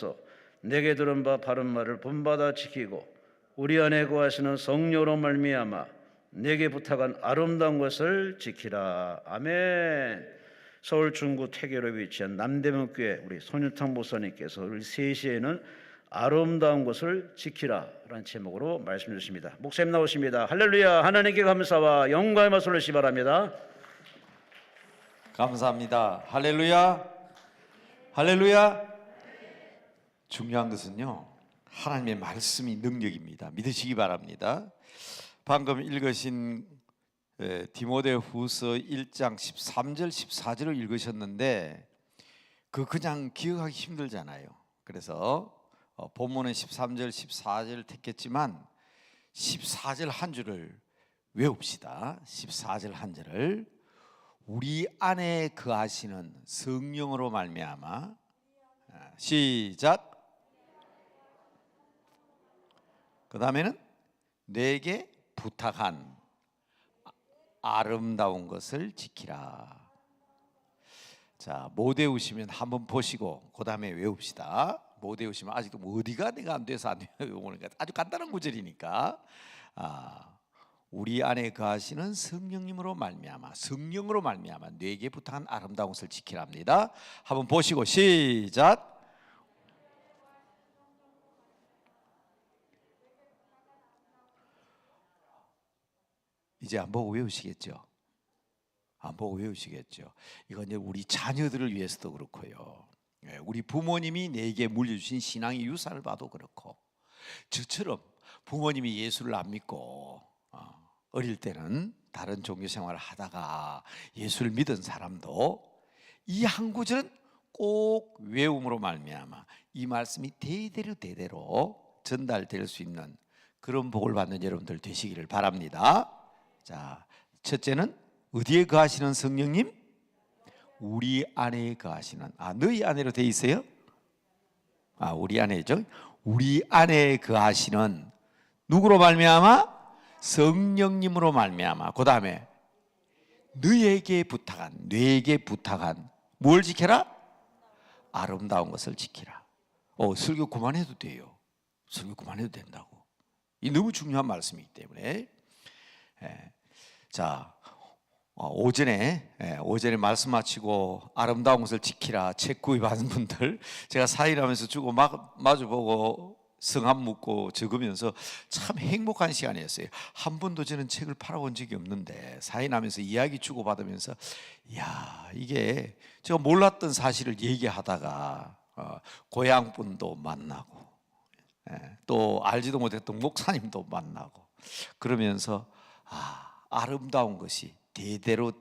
하옵소서. 내게 들은 바 바른 말을 본받아 지키고 우리 안에 거하시는 성령으로 말미암아 내게 부탁한 아름다운 것을 지키라. 아멘. 서울 중구 퇴계로에 위치한 남대문교회 우리 손유탕 목사님께서 우리 3시에는 아름다운 것을 지키라 라는 제목으로 말씀 주십니다. 목사님 나오십니다. 할렐루야. 하나님께 감사와 영광의 말씀을 주시기 바랍니다. 감사합니다. 할렐루야. 할렐루야. 중요한 것은요, 하나님의 말씀이 능력입니다. 믿으시기 바랍니다. 방금 읽으신 디모데후서 1장 13절 14절을 읽으셨는데 그냥 기억하기 힘들잖아요. 그래서 본문은 13절 14절을 택했지만 14절 한 줄을 외웁시다. 14절 한 절을 우리 안에 거하시는 성령으로 말미암아, 시작. 그 다음에는 내게 부탁한 아름다운 것을 지키라. 자, 못 외우시면 한번 보시고 그 다음에 외웁시다. 못 외우시면 아직도 어디가 내가 안 돼서 안 외우니까 아주 간단한 구절이니까. 우리 안에 거하시는 성령님으로 말미암아, 성령으로 말미암아 내게 부탁한 아름다운 것을 지키랍니다. 한번 보시고 시작. 이제 안 보고 외우시겠죠? 안 보고 외우시겠죠? 이건 이제 우리 자녀들을 위해서도 그렇고요. 우리 부모님이 내게 물려주신 신앙의 유산을 봐도 그렇고, 저처럼 부모님이 예수를 안 믿고 어릴 때는 다른 종교 생활을 하다가 예수를 믿은 사람도 이 한 구절은 꼭 외움으로 말미암아 이 말씀이 대대로 전달될 수 있는 그런 복을 받는 여러분들 되시기를 바랍니다. 자, 첫째는 어디에 거하시는 성령님? 우리 안에 거하시는. 너희 안에로 돼 있어요? 우리 안에죠. 우리 안에 거하시는 누구로 말미암아? 성령님으로 말미암아. 그 다음에 너에게 부탁한 뭘 지켜라? 아름다운 것을 지키라. 설교 그만해도 돼요. 설교 그만해도 된다고. 이 너무 중요한 말씀이기 때문에. 자, 오전에 말씀 마치고 아름다운 것을 지키라 책 구입하는 분들 제가 사인하면서 주고 마주보고 성함 묻고 적으면서 참 행복한 시간이었어요. 한 번도 저는 책을 팔아본 적이 없는데 사인하면서 이야기 주고받으면서 이게 제가 몰랐던 사실을 얘기하다가 고향 분도 만나고 또 알지도 못했던 목사님도 만나고 그러면서 아름다운 것이 대대로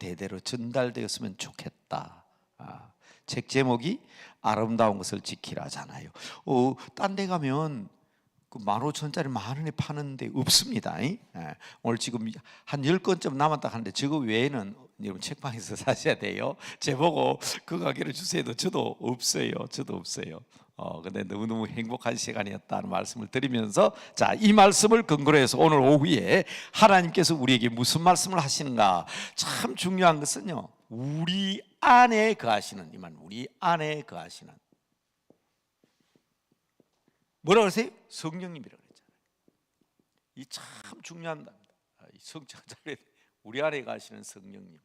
전달되었으면 좋겠다. 책 제목이 아름다운 것을 지키라잖아요. 딴 데 가면 그 15,000원짜리 10,000원에 파는데 없습니다. 오늘 지금 한 10권쯤 남았다 하는데 저거 외에는 여러분 책방에서 사셔야 돼요. 제보고 그 가게를 주세요. 저도 없어요. 근데 너무너무 행복한 시간이었다는 말씀을 드리면서 자, 이 말씀을 근거로 해서 오늘 오후에 하나님께서 우리에게 무슨 말씀을 하시는가. 참 중요한 것은요, 우리 안에 거하시는, 우리 안에 거하시는 뭐라고 그러세요? 성령님이라고 그랬잖아요. 이 참 중요합니다. 이 성장자를 우리 안에 거하시는 성령님.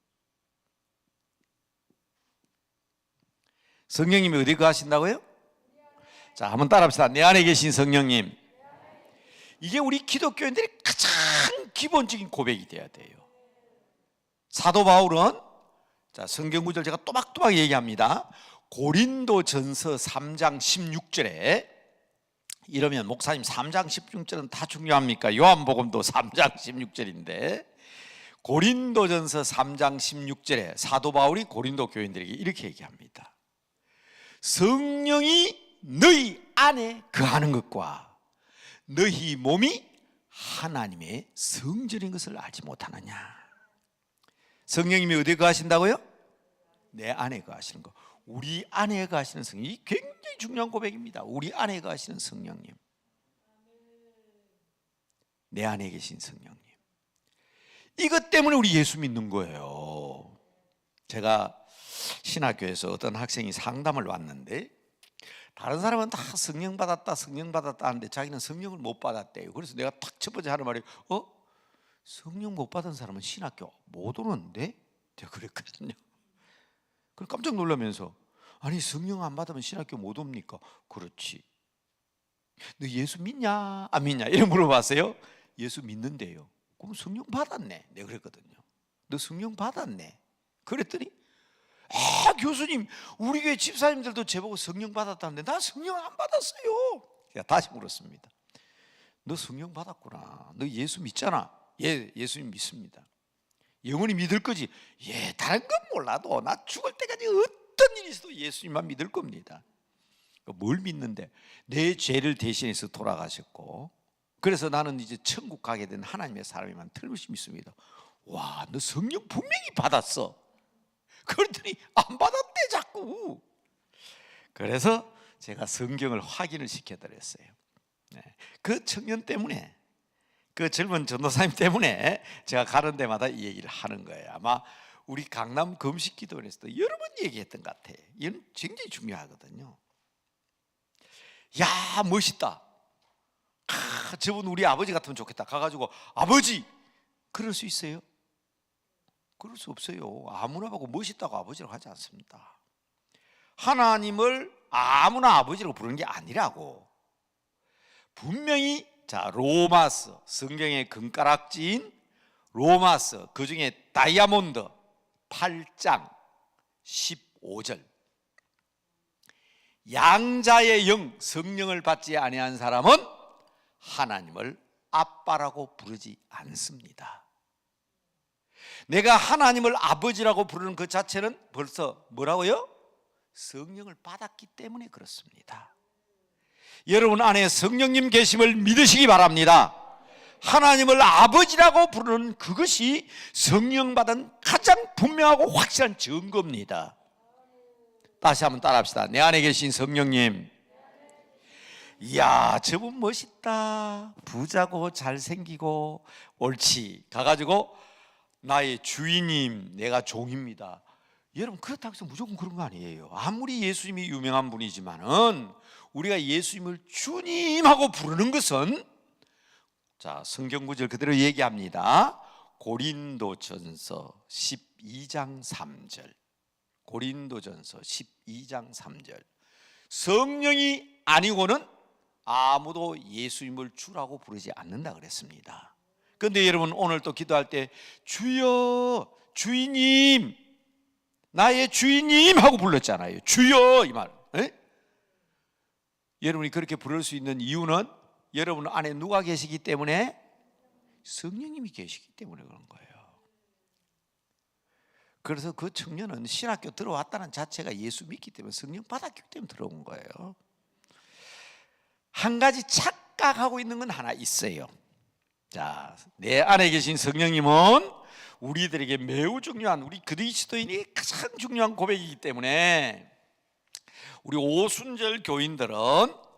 성령님이 어디 거하신다고요? 자, 한번 따라합시다. 내 안에 계신 성령님. 이게 우리 기독교인들이 가장 기본적인 고백이 돼야 돼요. 사도 바울은 자, 성경 구절 제가 또박또박 얘기합니다. 고린도전서 3장 16절에 이러면 목사님 3장 16절은 다 중요합니까? 요한복음도 3장 16절인데 고린도전서 3장 16절에 사도 바울이 고린도 교인들에게 이렇게 얘기합니다. 성령이 너희 안에 거하는 것과 너희 몸이 하나님의 성전인 것을 알지 못하느냐. 성령님이 어디에 거하신다고요? 내 안에 거하시는 거. 우리 안에 거하시는 성령이 굉장히 중요한 고백입니다. 우리 안에 거하시는 성령님, 내 안에 계신 성령님. 이것 때문에 우리 예수 믿는 거예요. 제가 신학교에서 어떤 학생이 상담을 왔는데 다른 사람은 다 성령 받았다 성령 받았다 하는데 자기는 성령을 못 받았대요. 그래서 내가 탁 첫 번째 하는 말이 성령 못 받은 사람은 신학교 못 오는데? 제가 그랬거든요. 그럼 깜짝 놀라면서 아니 성령 안 받으면 신학교 못 옵니까? 그렇지. 너 예수 믿냐 안 믿냐 이렇게 물어봤어요. 예수 믿는데요. 그럼 성령 받았네. 내가 그랬거든요. 너 성령 받았네. 그랬더니 교수님 우리 교회 집사님들도 제보고 성령 받았다는데 나 성령 안 받았어요. 제가 다시 물었습니다. 너 성령 받았구나. 너 예수 믿잖아. 예, 예수님 믿습니다. 영원히 믿을 거지. 예, 다른 건 몰라도 나 죽을 때까지 어떤 일이 있어도 예수님만 믿을 겁니다. 뭘 믿는데? 내 죄를 대신해서 돌아가셨고 그래서 나는 이제 천국 가게 된 하나님의 사람이만 틀림없이 믿습니다. 와, 너 성령 분명히 받았어. 그랬더니 안 받았대 자꾸. 그래서 제가 성경을 확인을 시켜드렸어요. 그 청년 때문에, 그 젊은 전도사님 때문에 제가 가는 데마다 이 얘기를 하는 거예요. 아마 우리 강남 금식기도원에서도 여러 번 얘기했던 것 같아요. 이건 굉장히 중요하거든요. 야, 멋있다. 저분 우리 아버지 같으면 좋겠다. 가가지고 아버지 그럴 수 있어요? 그럴 수 없어요. 아무나 보고 멋있다고 아버지라고 하지 않습니다. 하나님을 아무나 아버지라고 부르는 게 아니라고. 분명히 자 로마서 성경의 금가락지인 로마서 그중에 다이아몬드 8장 15절 양자의 영 성령을 받지 아니한 사람은 하나님을 아빠라고 부르지 않습니다. 내가 하나님을 아버지라고 부르는 그 자체는 벌써 뭐라고요? 성령을 받았기 때문에 그렇습니다. 여러분 안에 성령님 계심을 믿으시기 바랍니다. 하나님을 아버지라고 부르는 그것이 성령 받은 가장 분명하고 확실한 증거입니다. 다시 한번 따라합시다. 내 안에 계신 성령님. 이야, 저분 멋있다. 부자고 잘생기고 옳지. 가가지고 나의 주인님, 내가 종입니다. 여러분 그렇다고 해서 무조건 그런 거 아니에요. 아무리 예수님이 유명한 분이지만은 우리가 예수님을 주님하고 부르는 것은 자 성경 구절 그대로 얘기합니다. 고린도전서 12장 3절 고린도전서 12장 3절 성령이 아니고는 아무도 예수님을 주라고 부르지 않는다 그랬습니다. 그런데 여러분 오늘 또 기도할 때 주여 주인님 나의 주인님 하고 불렀잖아요. 주여 이 말. 여러분이 그렇게 부를 수 있는 이유는 여러분 안에 누가 계시기 때문에? 성령님이 계시기 때문에 그런 거예요. 그래서 그 청년은 신학교 들어왔다는 자체가 예수 믿기 때문에 성령 받았기 때문에 들어온 거예요. 한 가지 착각하고 있는 건 하나 있어요. 자, 내 안에 계신 성령님은 우리들에게 매우 중요한 우리 그리스도인이 가장 중요한 고백이기 때문에 우리 오순절 교인들은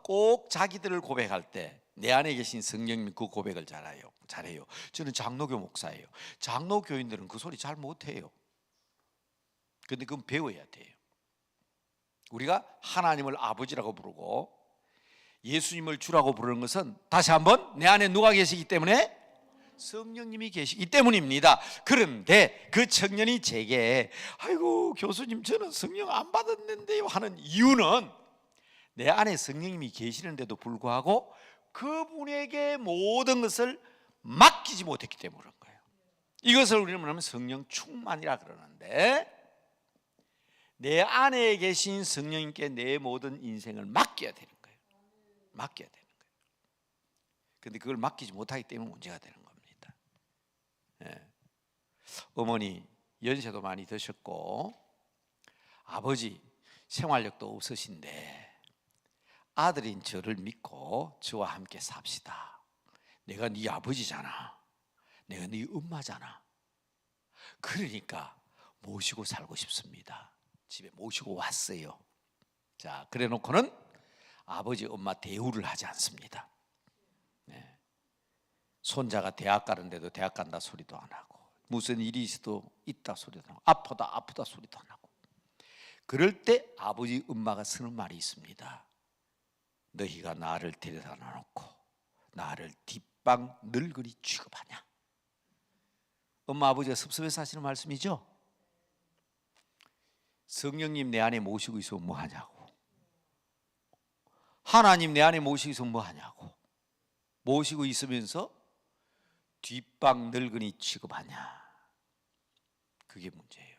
꼭 자기들을 고백할 때 내 안에 계신 성령님 그 고백을 잘해요. 저는 장로교 목사예요. 장로 교인들은 그 소리 잘 못해요. 근데 그건 배워야 돼요. 우리가 하나님을 아버지라고 부르고 예수님을 주라고 부르는 것은 다시 한번 내 안에 누가 계시기 때문에? 성령님이 계시기 때문입니다. 그런데 그 청년이 제게 아이고 교수님 저는 성령 안 받았는데요 하는 이유는 내 안에 성령님이 계시는데도 불구하고 그분에게 모든 것을 맡기지 못했기 때문에 그런 거예요. 이것을 우리는 뭐냐면 성령 충만이라 그러는데 내 안에 계신 성령님께 내 모든 인생을 맡겨야 되는 거예요. 맡겨야 되는 거예요. 그런데 그걸 맡기지 못하기 때문에 문제가 되는 겁니다. 어머니 연세도 많이 드셨고 아버지 생활력도 없으신데 아들인 저를 믿고 저와 함께 삽시다. 내가 네 아버지잖아. 내가 네 엄마잖아. 그러니까 모시고 살고 싶습니다. 집에 모시고 왔어요. 자, 그래 놓고는 아버지 엄마 대우를 하지 않습니다. 손자가 대학 가는데도 대학 간다 소리도 안 하고 무슨 일이 있어도 있다 소리도 안 하고 아프다 소리도 안 하고 그럴 때 아버지 엄마가 쓰는 말이 있습니다. 너희가 나를 데려다 놔놓고 나를 뒷방 늙은이 취급하냐? 엄마 아버지가 섭섭해서 하시는 말씀이죠. 성령님 내 안에 모시고 있으면 뭐하냐고, 하나님 내 안에 모시고 있으면 뭐하냐고, 모시고 있으면서 뒷방 늙은이 취급하냐, 그게 문제예요.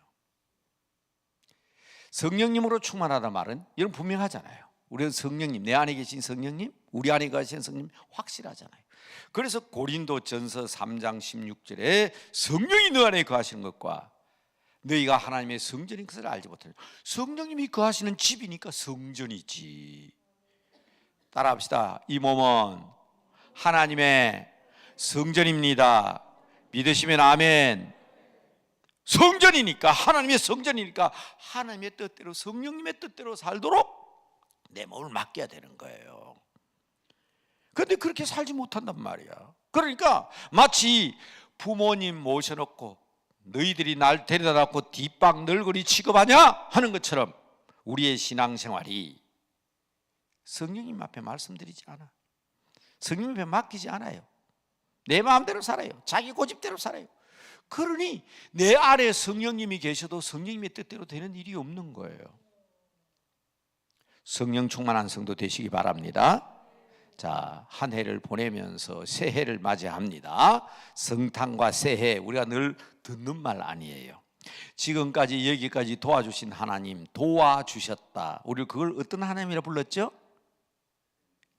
성령님으로 충만하다 말은 여러분 분명하잖아요. 우리는 성령님, 내 안에 계신 성령님, 우리 안에 계신 성령님 확실하잖아요. 그래서 고린도전서 3장 16절에 성령이 너 안에 거하시는 것과 너희가 하나님의 성전인 것을 알지 못하냐. 성령님이 거하시는 집이니까 성전이지. 따라합시다. 이 몸은 하나님의 성전입니다. 믿으시면 아멘. 성전이니까, 하나님의 성전이니까 하나님의 뜻대로, 성령님의 뜻대로 살도록 내 몸을 맡겨야 되는 거예요. 그런데 그렇게 살지 못한단 말이야. 그러니까 마치 부모님 모셔놓고 너희들이 날 데려다 놓고 뒷방 늙은이 취급하냐 하는 것처럼 우리의 신앙생활이 성령님 앞에 말씀드리지 않아. 성령님 앞에 맡기지 않아요. 내 마음대로 살아요. 자기 고집대로 살아요. 그러니 내 안에 성령님이 계셔도 성령님의 뜻대로 되는 일이 없는 거예요. 성령 충만한 성도 되시기 바랍니다. 자, 한 해를 보내면서 새해를 맞이합니다. 성탄과 새해, 우리가 늘 듣는 말 아니에요. 지금까지 여기까지 도와주신 하나님, 도와주셨다. 우리 그걸 어떤 하나님이라 불렀죠?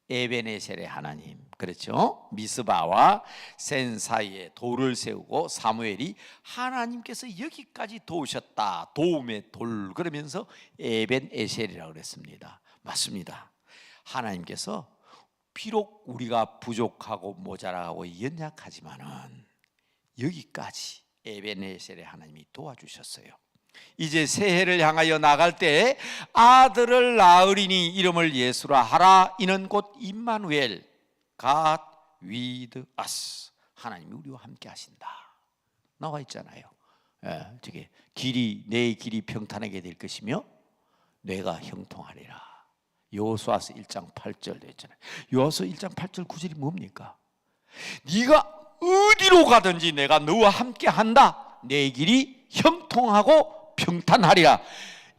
에베네셀의 하나님. 그렇죠? 미스바와 센 사이에 돌을 세우고 사무엘이 하나님께서 여기까지 도우셨다, 도움의 돌, 그러면서 에벤에셀이라고 그랬습니다. 맞습니다. 하나님께서 비록 우리가 부족하고 모자라고 연약하지만은 여기까지 에베네셀의 하나님이 도와주셨어요. 이제 새해를 향하여 나갈 때 아들을 낳으리니 이름을 예수라 하라. 이는 곧 임마누엘, God with us. 하나님이 우리와 함께 하신다. 나와 있잖아요. 저게 길이, 내 길이 평탄하게 될 것이며 뇌가 형통하리라. 여호수아서 1장 8절 됐잖아요. 여호수아 1장 8절 9절이 뭡니까? 네가 어디로 가든지 내가 너와 함께 한다. 내 길이 형통하고 평탄하리라.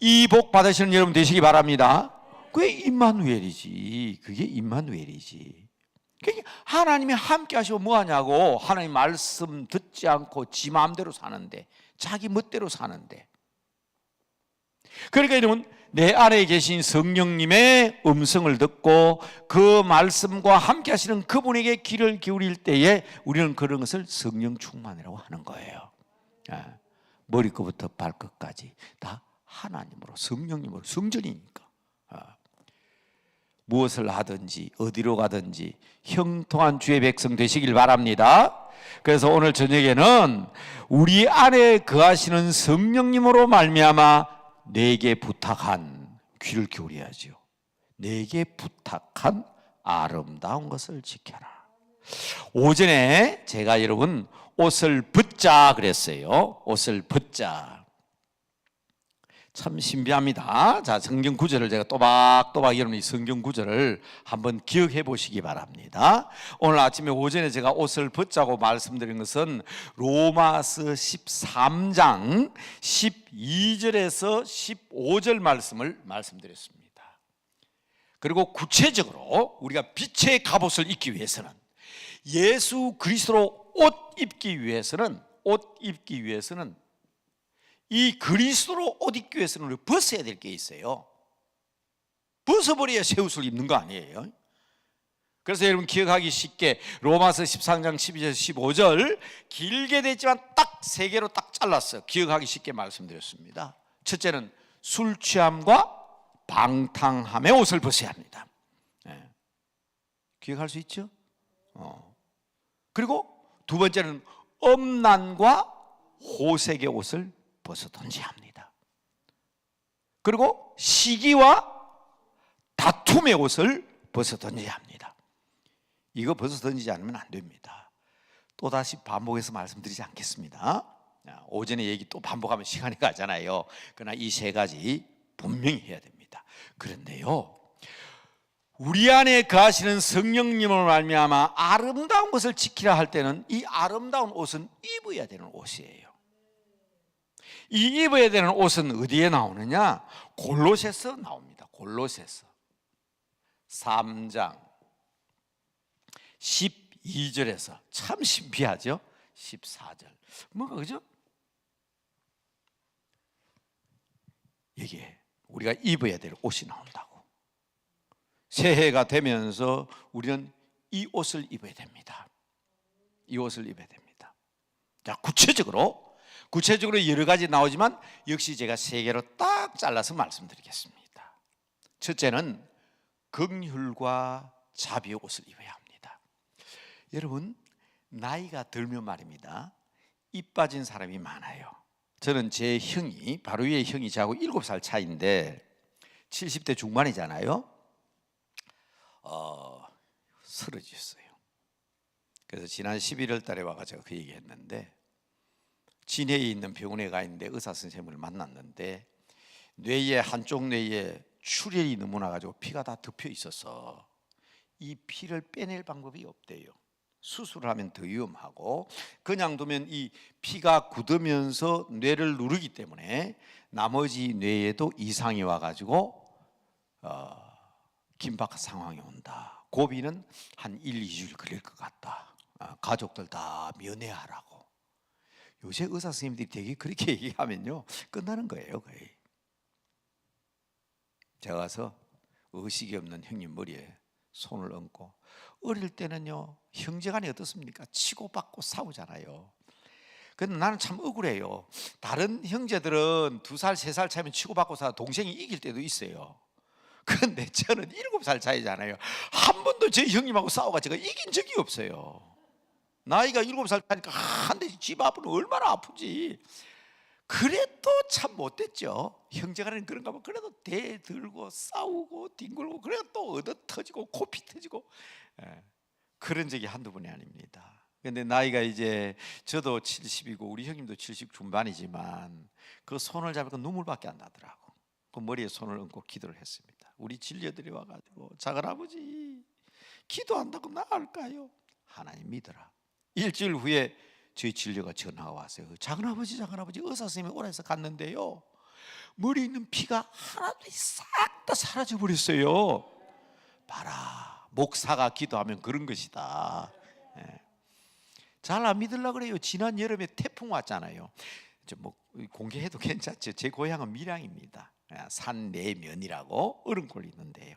이 복 받으시는 여러분 되시기 바랍니다. 그게 임마누엘이지. 그게 임마누엘이지. 그러니까 하나님이 함께 하시고 뭐하냐고. 하나님 말씀 듣지 않고 지 마음대로 사는데, 자기 멋대로 사는데. 그러니까 여러분, 내 안에 계신 성령님의 음성을 듣고 그 말씀과 함께 하시는 그분에게 귀를 기울일 때에 우리는 그런 것을 성령 충만이라고 하는 거예요. 머리끝부터 발끝까지 다 하나님으로, 성령님으로, 성전이니까. 무엇을 하든지 어디로 가든지 형통한 주의 백성 되시길 바랍니다. 그래서 오늘 저녁에는 우리 안에 거하시는 성령님으로 말미암아 내게 부탁한, 귀를 기울여야죠. 내게 부탁한 아름다운 것을 지켜라. 오전에 제가 여러분 옷을 벗자 그랬어요. 옷을 벗자. 참 신비합니다. 자, 성경 구절을 제가 또박또박 여러분이 성경 구절을 한번 기억해 보시기 바랍니다. 오늘 아침에 오전에 제가 옷을 벗자고 말씀드린 것은 로마서 13장 12절에서 15절 말씀을 말씀드렸습니다. 그리고 구체적으로 우리가 빛의 갑옷을 입기 위해서는, 예수 그리스도로 옷 입기 위해서는 이 그리스도로 옷 입기 위해서는 우리 벗어야 될 게 있어요. 벗어버려야 새 옷을 입는 거 아니에요. 그래서 여러분 기억하기 쉽게 로마서 13장 12절에서 15절 길게 됐지만 딱 3개로 딱 잘랐어요. 기억하기 쉽게 말씀드렸습니다. 첫째는 술 취함과 방탕함의 옷을 벗어야 합니다. 기억할 수 있죠? 그리고 두 번째는 엄난과 호색의 옷을 벗어던져야 합니다. 그리고 시기와 다툼의 옷을 벗어던져야 합니다. 이거 벗어던지지 않으면 안 됩니다. 또다시 반복해서 말씀드리지 않겠습니다. 오전에 얘기 또 반복하면 시간이 가잖아요. 그러나 이 3가지 분명히 해야 됩니다. 그런데요, 우리 안에 거하시는 성령님을 말미암아 아름다운 것을 지키라 할 때는 이 아름다운 옷은 입어야 되는 옷이에요. 이 입어야 되는 옷은 어디에 나오느냐? 골로새서 나옵니다. 골로새서 3장 12절에서 참 신비하죠? 14절 뭔가 그죠? 이게 우리가 입어야 될 옷이 나온다고. 새해가 되면서 우리는 이 옷을 입어야 됩니다. 이 옷을 입어야 됩니다. 자, 구체적으로 여러 가지 나오지만 역시 제가 세 개로 딱 잘라서 말씀드리겠습니다. 첫째는 긍휼과 자비의 옷을 입어야 합니다. 여러분, 나이가 들면 말입니다, 입 빠진 사람이 많아요. 저는 제 형이, 바로 위에 형이 저하고 7살 차이인데 70대 중반이잖아요. 쓰러졌어요. 그래서 지난 11월 달에 와가지고 그 얘기 했는데, 진해에 있는 병원에 가 있는데 의사 선생님을 만났는데 뇌에, 한쪽 뇌에 출혈이 너무 나가지고 피가 다 덮여 있어서 이 피를 빼낼 방법이 없대요. 수술을 하면 더 위험하고 그냥 두면 이 피가 굳으면서 뇌를 누르기 때문에 나머지 뇌에도 이상이 와가지고 긴박한 상황이 온다. 고비는 한 1, 2주일 걸릴 것 같다. 가족들 다 면회하라고. 요새 의사 선생님들이 되게 그렇게 얘기하면요 끝나는 거예요 거의. 제가 가서 의식이 없는 형님 머리에 손을 얹고, 어릴 때는요 형제간이 어떻습니까? 치고받고 싸우잖아요. 근데 나는 참 억울해요. 다른 형제들은 2살, 3살 차이면 치고받고 싸워 동생이 이길 때도 있어요. 그런데 저는 7살 차이잖아요. 한 번도 제 형님하고 싸워가 제가 이긴 적이 없어요. 나이가 7살 차니까 한 대 집 앞은 얼마나 아프지. 그래도 참 못됐죠. 형제간에는 그런가 봐. 그래도 대 들고 싸우고 뒹굴고, 그래도 또 얻어 터지고 코피 터지고, 그런 적이 한두 번이 아닙니다. 근데 나이가 이제 저도 70이고 우리 형님도 70 중반이지만 그 손을 잡으니까 눈물밖에 안 나더라고. 그 머리에 손을 얹고 기도를 했습니다. 우리 진료들이 와가지고 작은아버지 기도한다고 나을까요? 하나님 믿어라. 일주일 후에 저희 진료가 전화가 왔어요. 작은아버지 의사 선생님이 오라 해서 갔는데요, 머리에 있는 피가 하나도 싹 다 사라져 버렸어요. 봐라, 목사가 기도하면 그런 것이다. 잘 안 믿으려고 그래요. 지난 여름에 태풍 왔잖아요. 뭐 공개해도 괜찮죠. 제 고향은 밀양입니다. 산 내면이라고 얼음골이 있는데요,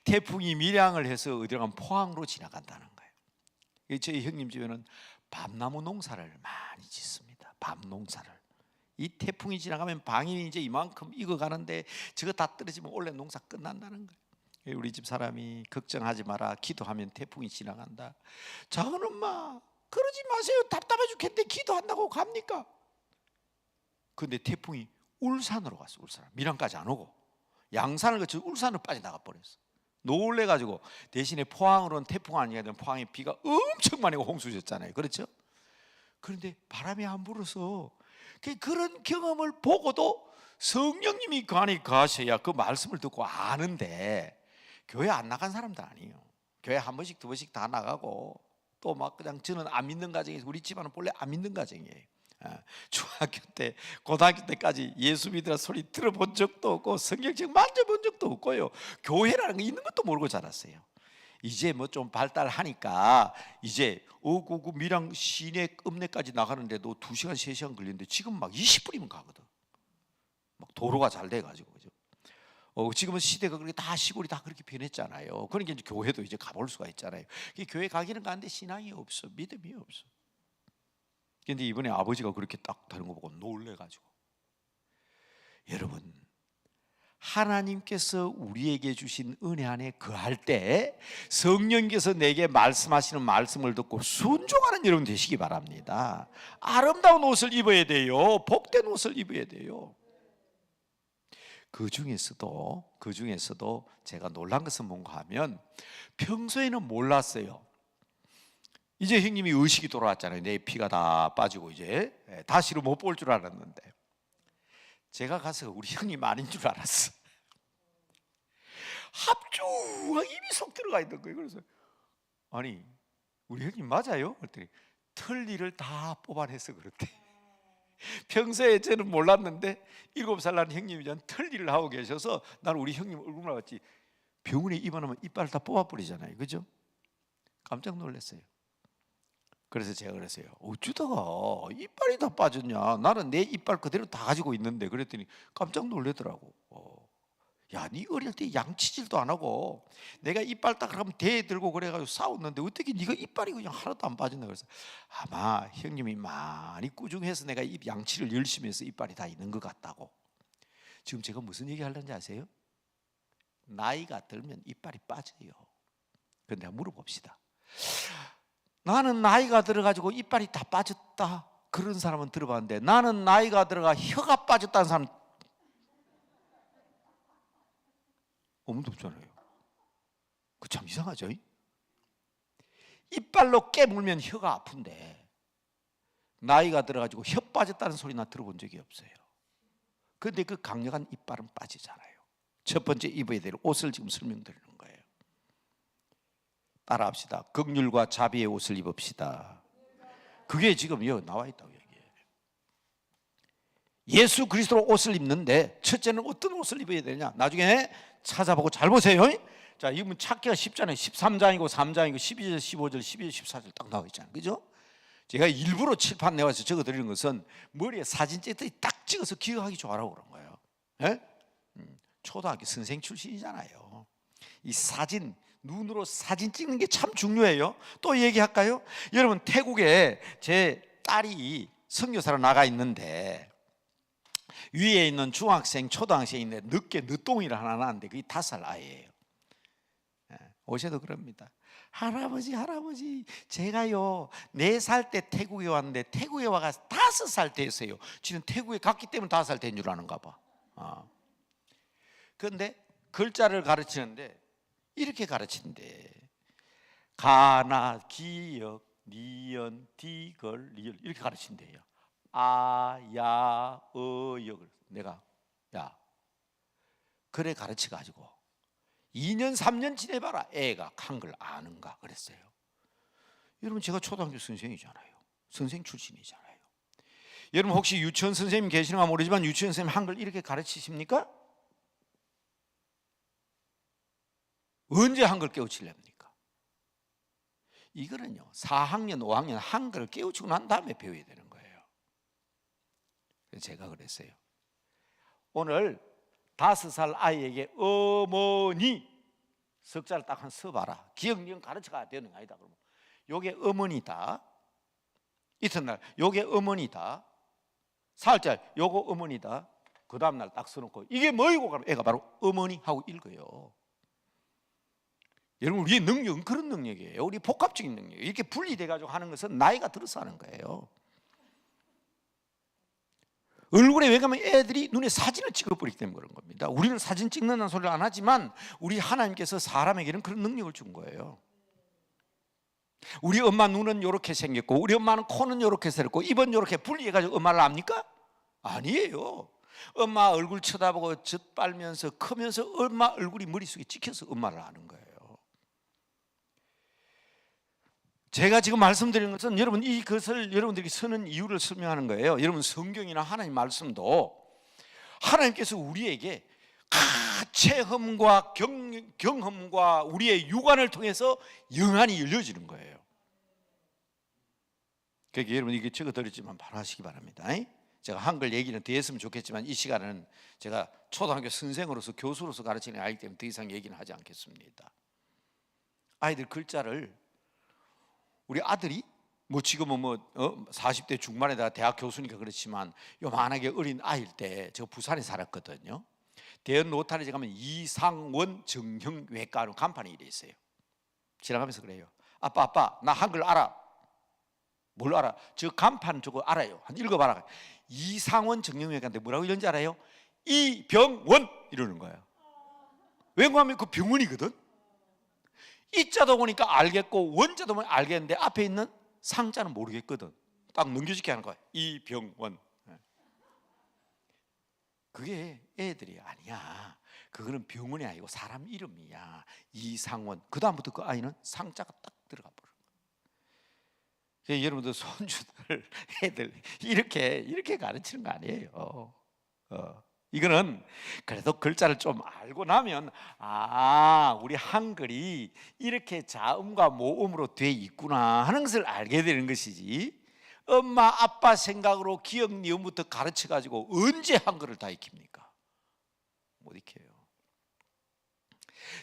태풍이 밀양을 해서 어디 가면 포항으로 지나간다는 거예요. 저희 형님 집에는 밤나무 농사를 많이 짓습니다. 밤 농사를. 이 태풍이 지나가면 방이 이제 이만큼 익어가는데 저거 다 떨어지면 원래 농사 끝난다는 거예요. 우리 집 사람이 걱정하지 마라, 기도하면 태풍이 지나간다. 작은 엄마 그러지 마세요, 답답해 죽겠는데 기도한다고 갑니까? 근데 태풍이 울산으로 갔어. 울산, 밀양까지 안 오고 양산을 거쳐 울산으로 빠져나가 버렸어. 놀래가지고 대신에 포항으로는 태풍 아니게 되면 포항에 비가 엄청 많이 오고 홍수졌잖아요. 그렇죠? 그런데 바람이 안 불어서 그런 경험을 보고도 성령님이 그 안에 가셔야 그 말씀을 듣고 아는데, 교회 안 나간 사람도 아니에요. 교회 한 번씩 두 번씩 다 나가고 또 막 그냥 저는 안 믿는 가정이에요. 우리 집안은 본래 안 믿는 가정이에요. 중학교 때, 고등학교 때까지 예수 믿으라 소리 들어본 적도 없고 성경책 만져본 적도 없고요. 교회라는 게 있는 것도 모르고 자랐어요. 이제 뭐 좀 발달하니까 이제 그 밀양 시내 읍내까지 나가는데도 2시간 3시간 걸리는데 지금 막 20분이면 가거든. 막 도로가 잘 돼가지고, 그죠? 지금은 시대가 그렇게 다 시골이 다 그렇게 변했잖아요. 그러니까 이제 교회도 이제 가볼 수가 있잖아요. 교회 가기는 가는데 신앙이 없어, 믿음이 없어. 근데 이번에 아버지가 그렇게 딱 다른 거 보고 놀래가지고, 여러분, 하나님께서 우리에게 주신 은혜 안에 거할 때 성령께서 내게 말씀하시는 말씀을 듣고 순종하는 여러분 되시기 바랍니다. 아름다운 옷을 입어야 돼요. 복된 옷을 입어야 돼요. 그 중에서도 제가 놀란 것은 뭔가 하면, 평소에는 몰랐어요. 이제 형님이 의식이 돌아왔잖아요. 내 피가 다 빠지고 이제 다시로 못 볼 줄 알았는데, 제가 가서 우리 형님 아닌 줄 알았어. 합주가 입이 속 들어가 있는 거예요. 그래서 아니 우리 형님 맞아요? 그랬더니 털니를 다 뽑아내서 그렇대. 평소에 저는 몰랐는데 7살 난 형님이 전 털니를 하고 계셔서 나는 우리 형님 얼굴만 봤지 병원에 입원하면 이빨을 다 뽑아버리잖아요. 그죠? 깜짝 놀랐어요. 그래서 제가 그랬어요. 어쩌다가 이빨이 다 빠졌냐? 나는 내 이빨 그대로 다 가지고 있는데. 그랬더니 깜짝 놀라더라고. 야, 네 어릴 때 양치질도 안 하고 내가 이빨 딱 하면 대 들고 그래가지고 싸웠는데 어떻게 네가 이빨이 그냥 하나도 안 빠졌나? 그래서 아마 형님이 많이 꾸중해서 내가 입 양치를 열심히 해서 이빨이 다 있는 것 같다고. 지금 제가 무슨 얘기 하려는지 아세요? 나이가 들면 이빨이 빠져요. 그런데 물어봅시다. 나는 나이가 들어가지고 이빨이 다 빠졌다 그런 사람은 들어봤는데 나는 나이가 들어가 혀가 빠졌다는 사람 아무도 없잖아요. 그 참 이상하죠? 이빨로 깨물면 혀가 아픈데 나이가 들어가지고 혀 빠졌다는 소리 나 들어본 적이 없어요. 그런데 그 강력한 이빨은 빠지잖아요. 첫 번째 입어야 될 옷을 지금 설명드리는 거예요. 따라합시다. 긍휼과 자비의 옷을 입읍시다. 그게 지금 여기 나와 있다고 얘기해요. 예수 그리스도로 옷을 입는데 첫째는 어떤 옷을 입어야 되냐? 나중에 찾아보고 잘 보세요. 자, 이분 찾기가 쉽잖아요. 13장이고 3장이고 12절, 15절, 12절, 14절 딱 나와 있잖아요. 그죠? 제가 일부러 칠판 내와서 적어 드리는 것은 머리에 사진 딱 찍어서 기억하기 좋아라고 그런 거예요. 예? 초등학교 선생 출신이잖아요. 이 사진 눈으로 사진 찍는 게 참 중요해요. 또 얘기할까요? 여러분 태국에 제 딸이 선교사로 나가 있는데 위에 있는 중학생, 초등학생인데 늦동이를 하나 낳았는데 그게 5살 아이예요. 오셔도 그럽니다. 할아버지 제가요 4살 때 태국에 왔는데 태국에 와가 5살 때였어요. 지금 태국에 갔기 때문에 5살 된 줄 아는가 봐. 그런데 글자를 가르치는데 이렇게 가르친대. 가나, 기역, 니연, 디걸, 리얼 이렇게 가르친대요. 아, 야, 역을 내가 야 그래 가르쳐가지고 2년 3년 지내봐라 애가 한글 아는가 그랬어요. 여러분 제가 초등학교 선생이잖아요. 선생 출신이잖아요. 여러분 혹시 유치원 선생님 계시는가 모르지만 유치원 선생님 한글 이렇게 가르치십니까? 언제 한글 깨우치렵니까? 이거는요 4학년 5학년 한글을 깨우치고 난 다음에 배워야 되는 거예요. 그래서 제가 그랬어요. 오늘 5살 아이에게 어머니 석자를 딱 한 써봐라. 기억력 가르쳐가야 되는 거 아니다. 그러면 요게 어머니다. 이튿날 요게 어머니다. 사흘째 요거 어머니다. 그 다음날 딱 써놓고 이게 뭐이고 그러면 애가 바로 어머니 하고 읽어요. 여러분 우리의 능력은 그런 능력이에요. 우리 복합적인 능력이에요. 이렇게 분리돼가지고 하는 것은 나이가 들어서 하는 거예요. 얼굴에 왜 가면 애들이 눈에 사진을 찍어버리기 때문에 그런 겁니다. 우리는 사진 찍는다는 소리를 안 하지만 우리 하나님께서 사람에게는 그런 능력을 준 거예요. 우리 엄마 눈은 이렇게 생겼고 우리 엄마는 코는 이렇게 생겼고 입은 이렇게 분리해가지고 엄마를 압니까? 아니에요. 엄마 얼굴 쳐다보고 젖빨면서 크면서 엄마 얼굴이 머릿속에 찍혀서 엄마를 아는 거예요. 제가 지금 말씀드리는 것은 여러분 이것을 여러분들이 쓰는 이유를 설명하는 거예요. 여러분 성경이나 하나님 말씀도 하나님께서 우리에게 체험과 경험과 우리의 육안을 통해서 영안이 열려지는 거예요. 그러니까 여러분 이게 적어드렸지만 바로 하시기 바랍니다. 제가 한글 얘기는 더 했으면 좋겠지만 이 시간은 제가 초등학교 선생으로서 교수로서 가르치는 아이기 때문에 더 이상 얘기는 하지 않겠습니다. 아이들 글자를 우리 아들이 뭐 지금은 40대 중반에다가 대학 교수니까 그렇지만 요만하게 어린 아이일 때 제가 부산에 살았거든요. 대연 로타리에 가면 이상원 정형외과로 간판이 이래 있어요. 지나가면서 그래요. 아빠 나 한글 알아. 뭘 알아? 저 간판 저거 알아요. 한 읽어봐라. 이상원 정형외과인데 뭐라고 이런지 알아요? 이병원 이러는 거예요. 왜냐하면 그 병원이거든. 이자도 보니까 알겠고 원자도 보니까 알겠는데 앞에 있는 상자는 모르겠거든. 딱 넘겨짓게 하는 거야. 이병원. 그게 애들이 아니야. 그거는 병원이 아니고 사람 이름이야. 이상원. 그 다음부터 그 아이는 상자가 딱 들어가 버려. 여러분들 손주들 애들 이렇게 가르치는 거 아니에요. 이거는 그래도 글자를 좀 알고 나면 우리 한글이 이렇게 자음과 모음으로 돼 있구나 하는 것을 알게 되는 것이지, 엄마 아빠 생각으로 기억 니은부터 가르쳐 가지고 언제 한글을 다 익힙니까? 못 익혀요.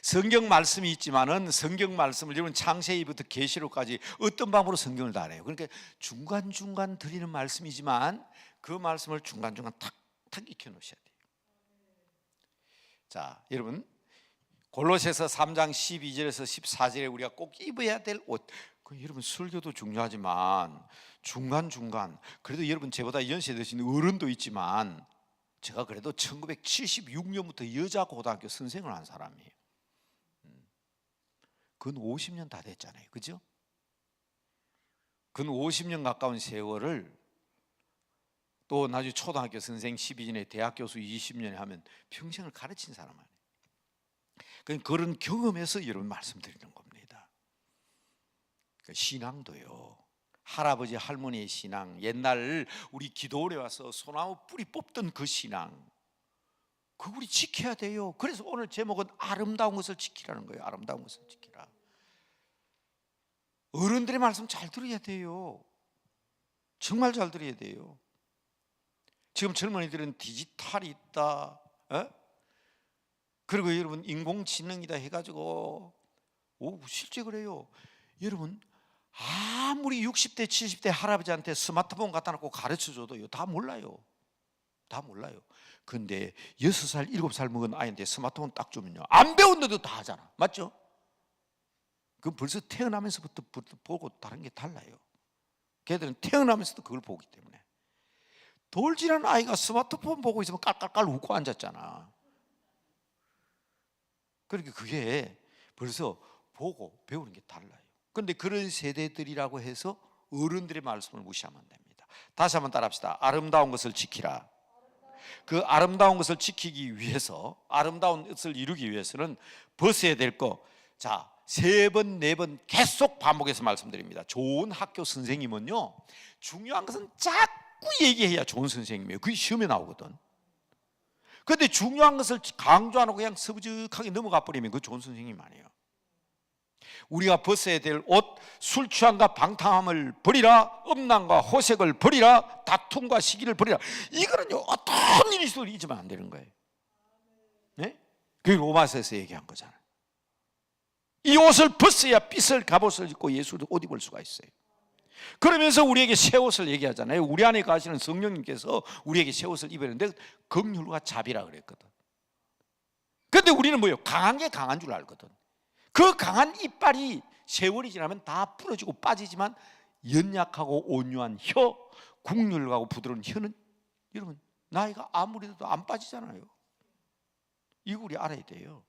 성경 말씀이 있지만은 성경 말씀을 여러분 창세기부터 계시록까지 어떤 방법으로 성경을 다 알아요. 그러니까 중간중간 드리는 말씀이지만 그 말씀을 중간중간 탁탁 익혀 놓으셔야 돼요. 자, 여러분 골로새서 3장 12절에서 14절에 우리가 꼭 입어야 될 옷. 여러분 설교도 중요하지만 중간중간, 그래도 여러분 저보다 연세 드신 어른도 있지만 제가 그래도 1976년부터 여자 고등학교 선생을 한 사람이에요. 근 50년 다 됐잖아요. 그죠? 근 50년 가까운 세월을 또 나중에 초등학교 선생 12년에 대학 교수 20년에 하면 평생을 가르친 사람 아니에요. 그런 경험에서 여러분 말씀드리는 겁니다. 신앙도요, 할아버지 할머니의 신앙, 옛날 우리 기도원에 와서 소나무 뿌리 뽑던 그 신앙, 그거 우리 지켜야 돼요. 그래서 오늘 제목은 아름다운 것을 지키라는 거예요. 아름다운 것을 지키라. 어른들의 말씀 잘 들어야 돼요. 정말 잘 들어야 돼요. 지금 젊은이들은 디지털이 있다, 그리고 여러분 인공지능이다 해가지고 실제 그래요. 여러분 아무리 60대 70대 할아버지한테 스마트폰 갖다 놓고 가르쳐줘도요 다 몰라요. 다 몰라요. 근데 6살 7살 먹은 아이한테 스마트폰 딱 주면요 안 배웠는데도 다 하잖아. 맞죠? 그 벌써 태어나면서부터 보고 다른 게 달라요. 걔들은 태어나면서도 그걸 보기 때문에. 돌진한 아이가 스마트폰 보고 있으면 깔깔깔 웃고 앉았잖아. 그러니까 그게 벌써 보고 배우는 게 달라요. 그런데 그런 세대들이라고 해서 어른들의 말씀을 무시하면 안 됩니다. 다시 한번 따라합시다. 아름다운 것을 지키라. 그 아름다운 것을 지키기 위해서, 아름다운 것을 이루기 위해서는 벗어야 될 거, 자, 3번 4번 계속 반복해서 말씀드립니다. 좋은 학교 선생님은요 중요한 것은 자꾸 얘기해야 좋은 선생님이에요. 그게 시험에 나오거든. 그런데 중요한 것을 강조 안 하고 그냥 서부적하게 넘어가 버리면 그 좋은 선생님 아니에요. 우리가 벗어야 될 옷, 술 취함과 방탕함을 버리라, 음란과 호색을 버리라, 다툼과 시기를 버리라. 이거는요 어떤 일이 있어도 잊으면 안 되는 거예요. 네? 그게 로마서에서 얘기한 거잖아요. 이 옷을 벗어야 삐설 갑옷을 입고 예수도 옷 입을 수가 있어요. 그러면서 우리에게 새 옷을 얘기하잖아요. 우리 안에 가시는 성령님께서 우리에게 새 옷을 입었는데 긍휼과 자비라 그랬거든. 그런데 우리는 뭐예요? 강한 게 강한 줄 알거든. 그 강한 이빨이 세월이 지나면 다 부러지고 빠지지만 연약하고 온유한 혀, 국률하고 부드러운 혀는 여러분 나이가 아무리 돼도 안 빠지잖아요. 이거 우리 알아야 돼요.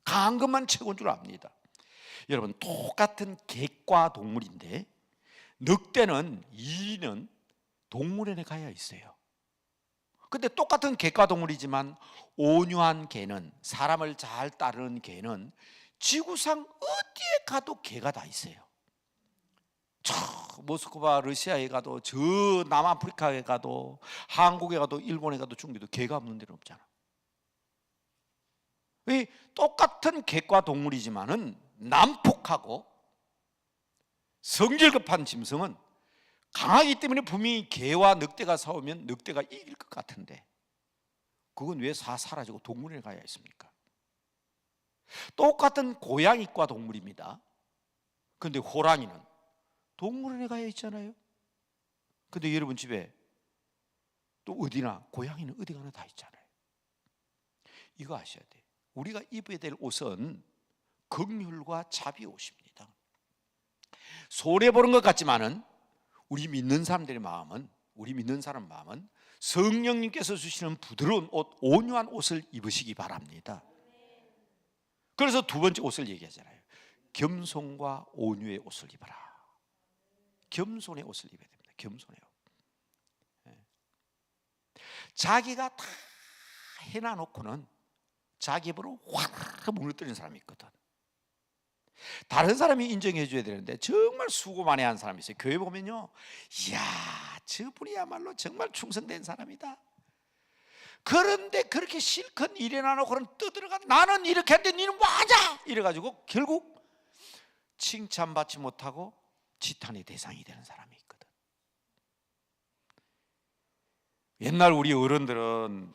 강한 것만 최고인 줄 압니다. 여러분 똑같은 객과 동물인데 늑대는 이는 동물원에 가야 있어요. 근데 똑같은 객과 동물이지만 온유한 개는, 사람을 잘 따르는 개는 지구상 어디에 가도 개가 다 있어요. 저 모스크바 러시아에 가도, 저 남아프리카에 가도, 한국에 가도, 일본에 가도, 중국에도 개가 없는 데는 없잖아. 똑같은 객과 동물이지만은 난폭하고 성질급한 짐승은 강하기 때문에 분명히 개와 늑대가 싸우면 늑대가 이길 것 같은데 그건 왜 사라지고 동물원에 가야 있습니까? 똑같은 고양이과 동물입니다. 그런데 호랑이는 동물원에 가야 있잖아요. 그런데 여러분 집에 또 어디나 고양이는 어디 가나 다 있잖아요. 이거 아셔야 돼요. 우리가 입어야 될 옷은 긍휼과 자비 옷입니다. 손해보는 것 같지만은 우리 믿는 사람들의 마음은, 우리 믿는 사람 마음은 성령님께서 주시는 부드러운 옷, 온유한 옷을 입으시기 바랍니다. 그래서 두 번째 옷을 얘기하잖아요. 겸손과 온유의 옷을 입어라. 겸손의 옷을 입어야 됩니다. 겸손의 옷. 자기가 다 해놔놓고는 자기 입으로 확 무너뜨리는 사람이 있거든. 다른 사람이 인정해 줘야 되는데 정말 수고 많이 한 사람이 있어요. 교회 보면요, 이야, 저분이야말로 정말 충성된 사람이다. 그런데 그렇게 실컷 일어나놓고는 떠들어가 나는 이렇게 했는데 니는 뭐하자 이래가지고 결국 칭찬받지 못하고 지탄의 대상이 되는 사람이 있거든. 옛날 우리 어른들은